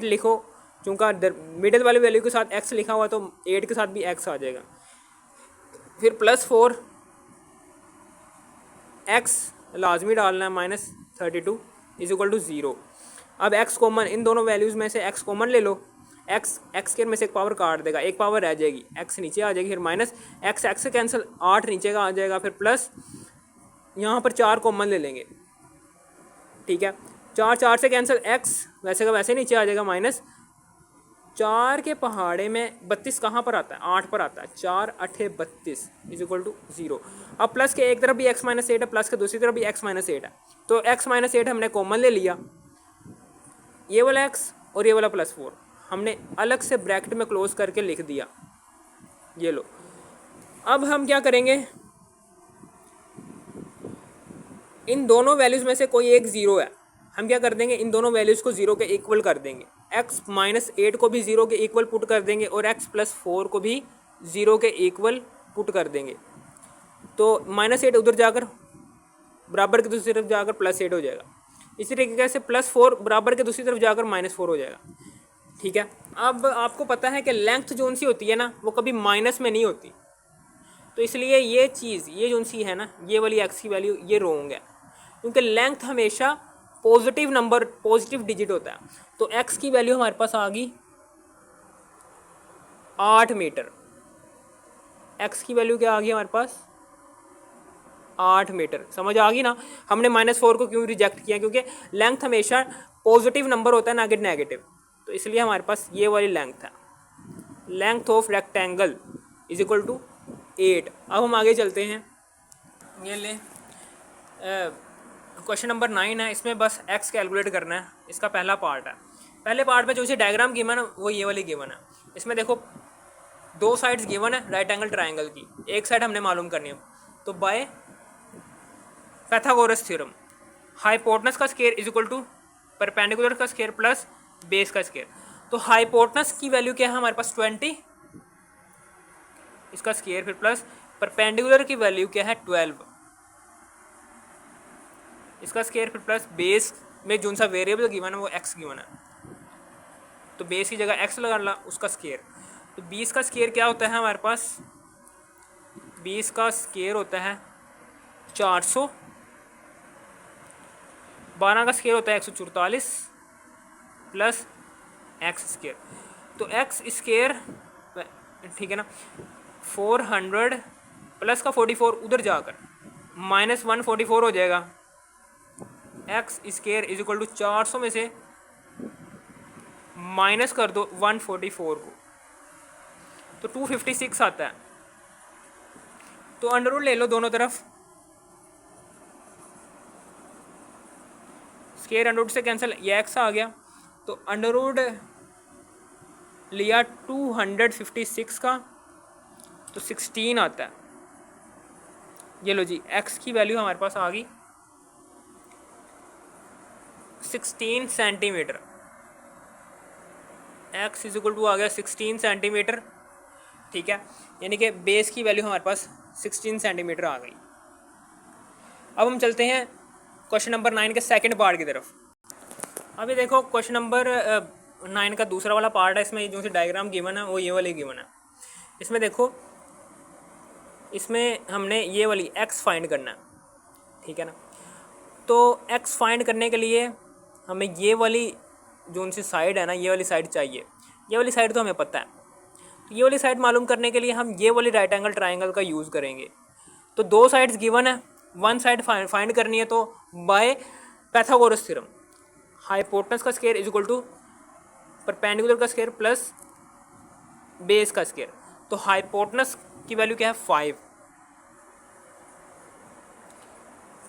A: लिखो, चूँकि मिडिल वाली वैल्यू के साथ x लिखा हुआ तो 8 के साथ भी x आ जाएगा। फिर +4 x लाजमी डालना है, -32 इज इक्वल टू 0। अब x कॉमन, इन दोनों वैल्यूज़ में से x कॉमन ले लो। x स्क्वायर में से एक पावर काट देगा, एक पावर रह जाएगी, x नीचे आ जाएगी, फिर माइनस x से कैंसिल, 8 नीचे का आ जाएगा, फिर प्लस यहाँ पर 4 कॉमन ले लेंगे। ठीक है, 4 से कैंसिल, x वैसे का वैसे नीचे आ जाएगा, -4 के पहाड़े में 32 कहाँ पर आता है, 8 पर आता है, 4 8 32 इज इक्वल टू 0। अब प्लस के एक तरफ भी x -8 है, प्लस के दूसरी तरफ भी x -8 है, तो x -8 हमने कॉमन ले लिया, ये वाला x और ये वाला +4 हमने अलग से ब्रैकेट में क्लोज करके लिख दिया, ये लो। अब हम क्या करेंगे, इन दोनों वैल्यूज़ में से कोई एक 0 है, हम क्या कर देंगे, इन दोनों वैल्यूज़ को 0 के इक्वल कर देंगे। x -8 को भी 0 के इक्वल पुट कर देंगे और x +4 को भी 0 के इक्वल पुट कर देंगे। तो -8 उधर जाकर बराबर के दूसरी तरफ जाकर +8 हो जाएगा। इसी तरीके से +4 बराबर के दूसरी तरफ जाकर -4 हो जाएगा। ठीक है, अब आपको पता है कि लेंथ जो सी होती है ना, वो कभी माइनस में नहीं होती, तो इसलिए ये चीज़, ये जो सी है ना, ये वाली x की वैल्यू ये रॉन्ग है, क्योंकि लेंथ हमेशा पॉजिटिव नंबर, पॉजिटिव डिजिट होता है। तो x की वैल्यू हमारे पास आ गई 8 मीटर। x की वैल्यू क्या आ गई हमारे पास, 8 मीटर। समझ आ गई ना, हमने -4 को क्यों रिजेक्ट किया, क्योंकि लेंथ हमेशा पॉजिटिव नंबर होता है ना कि नेगेटिव, तो इसलिए हमारे पास ये वाली लेंथ है। Length of rectangle is equal to 8। अब हम आगे चलते हैं, ये ले क्वेश्चन नंबर 9 है, इसमें बस x कैलकुलेट करना है, इसका पहला पार्ट है। पहले पार्ट में जो सी डायग्राम गिवन है वो ये वाली गिवन है। इसमें देखो दो साइड्स गिवन है राइट एंगल ट्रायंगल की, एक साइड हमने मालूम करनी है। तो बाय पाइथागोरस थ्योरम हाइपोटेनस का square is equal to perpendicular का स्क्वायर प्लस बेस का स्क्वायर। तो हाइपोटेनस की वैल्यू क्या है हमारे पास 20, इसका स्क्वायर, फिर प्लस परपेंडिकुलर की वैल्यू क्या है 12, इसका स्क्वायर, फिर प्लस बेस में जो सा वेरिएबल गिवन है वो x गिवन है, तो बेस की जगह x लगा ला, उसका स्क्वायर। तो 20 का स्क्वायर क्या होता है हमारे पास, 20 का स्क्वायर होता है 400 12 का स्क्वायर होता है 144 प्लस एक्स स्क्वायर, तो एक्स स्क्वायर ठीक है ना, 400 प्लस का 44 उधर जाकर माइनस 144 हो जाएगा। X square is equal to 400 में से माइनस कर दो 144 को, तो 256 आता है। तो अंडर रूट ले लो दोनों तरफ, स्क्वायर अंडर रूट से कैंसिल, ये एक्स आ गया, तो अंडर रूट लिया 256 का, तो 16 आता है। ये लो जी, एक्स की वैल्यू हमारे पास आ गई 16 centimetre. X is equal to आ गया 16 सेंटीमीटर, ठीक है, यानी कि बेस की वैल्यू हमारे पास 16 सेंटीमीटर आ गई। अब हम चलते हैं क्वेश्चन नंबर 9 के सेकंड पार्ट की तरफ। अभी देखो क्वेश्चन नंबर 9 का दूसरा वाला पार्ट है, इसमें जो सी डायग्राम गिवन है वो ये वाली गिवन है। इसमें देखो, इसमें हमने ये वाली एक्स फाइंड करना है, ठीक है ना। तो एक्स फाइंड करने के लिए हमें ये वाली जो सी साइड है ना, ये वाली साइड चाहिए। ये वाली साइड तो हमें पता है, तो ये वाली साइड मालूम करने के लिए हम ये वाली राइट एंगल ट्राइंगल का यूज़ करेंगे। तो दो साइड्स गिवन है, वन साइड फाइंड करनी है, तो बाय पैथागोरस थ्योरम हाइपोटेनस का square is equal to perpendicular का स्क्वायर प्लस बेस का स्क्वायर। तो हाइपोटेनस की वैल्यू क्या है 5,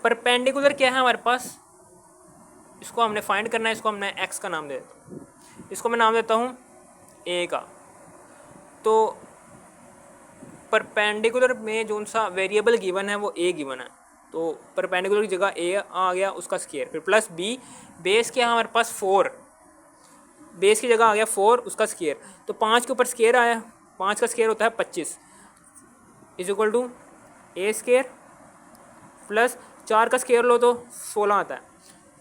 A: परपेंडिकुलर क्या है हमारे पास, इसको हमने फाइंड करना है, इसको हमने एक्स का नाम दे देता हूँ, इसको मैं नाम देता हूँ ए का। तो परपेंडिकुलर में जो सा वेरिएबल गिवन है वो ए गिवन है, तो परपेंडिकुलर की जगह ए आ गया, उसका स्क्वायर, फिर प्लस बी, बेस क्या है हमारे पास 4, बेस की जगह आ गया 4, उसका स्क्वायर, तो 5 के ऊपर स्क्वायर आया, 5 का स्क्वायर होता है 25 is equal to a square plus 4 का स्क्वायर लो तो 16 आता है।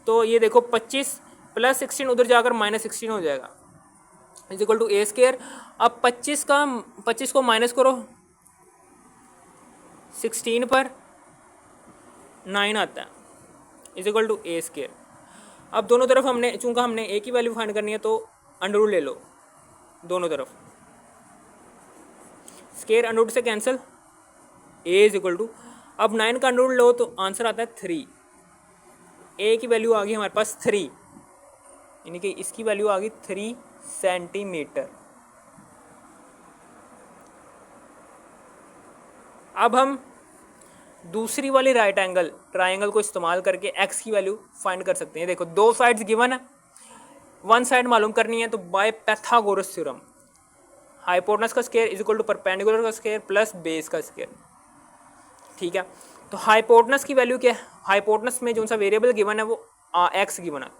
A: तो ये देखो 25 प्लस 16 उधर जाकर माइनस 16 हो जाएगा is equal to a square. अब 25 को माइनस करो 16 पर 9 आता है is equal to a square. अब दोनों तरफ हमने, चूंकि हमने ए की वैल्यू फाइंड करनी है, तो अंडर रूट ले लो दोनों तरफ, स्क्वायर अंडर रूट से cancel, a is equal to, अब 9 का अंडर रूट लो तो आंसर आता है 3, ए की वैल्यू आ गई हमारे पास 3, यानी कि इसकी वैल्यू आ गई 3 सेंटीमीटर। अब हम दूसरी वाली राइट एंगल ट्राइंगल को इस्तेमाल करके एक्स की वैल्यू फाइंड कर सकते हैं। देखो दो साइड्स गिवन है, वन साइड मालूम करनी है, तो बाय पैथागोरस थ्योरम हाइपोटेनस का square is equal to perpendicular का स्क्वायर प्लस बेस का स्क्वायर, ठीक है। तो हाइपोटेनस की वैल्यू क्या है, हाइपोटेनस में जो सा वेरिएबल गिवन है वो एक्स गिवन है,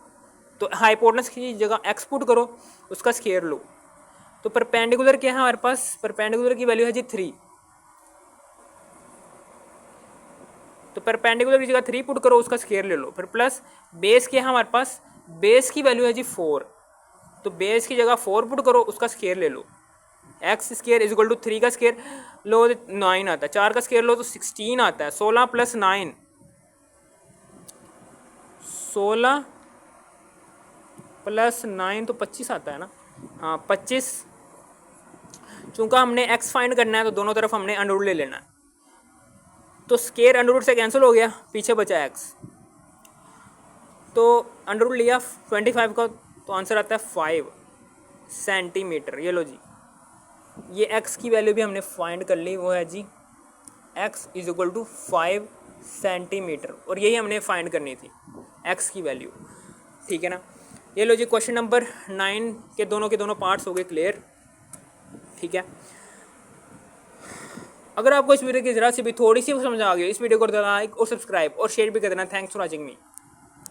A: तो हाइपोटेनस की जगह एक्स पुट करो, उसका स्क्वायर लो। तो परपेंडिकुलर क्या है हमारे पास, परपेंडिकुलर की वैल्यू है जी 3, तो परपेंडिकुलर की जगह 3 पुट करो, उसका स्क्वायर ले लो, फिर प्लस बेस क्या है हमारे पास, बेस की वैल्यू है जी 4, तो बेस की जगह 4 पुट करो, उसका स्क्वायर ले लो, x square is equal to 3 का स्क्वायर लो 9 आता है, 4 का स्क्वायर लो तो 16 आता है, 16 प्लस 9, 16 प्लस 9 तो 25 आता है ना, हाँ 25। चूँकि हमने एक्स फाइंड करना है तो दोनों तरफ हमने अंडर रूट ले लेना है, तो स्क्वायर अंडर रूट से कैंसिल हो गया, पीछे बचा एक्स, तो अंडर रूट लिया 25 का, तो आंसर आता है 5 सेंटीमीटर। ये लो जी, ये एक्स की वैल्यू भी हमने फाइंड कर ली, वो है जी x is equal to 5 centimetre, और यही हमने फाइंड करनी थी एक्स की वैल्यू, ठीक है ना। ये लो जी, क्वेश्चन नंबर 9 के दोनों पार्ट्स हो गए क्लियर, ठीक है। अगर आपको इस वीडियो की ज़रा सी भी थोड़ी सी समझ आ गई, इस वीडियो को लाइक और सब्सक्राइब और शेयर भी कर देना। Thanks for watching me.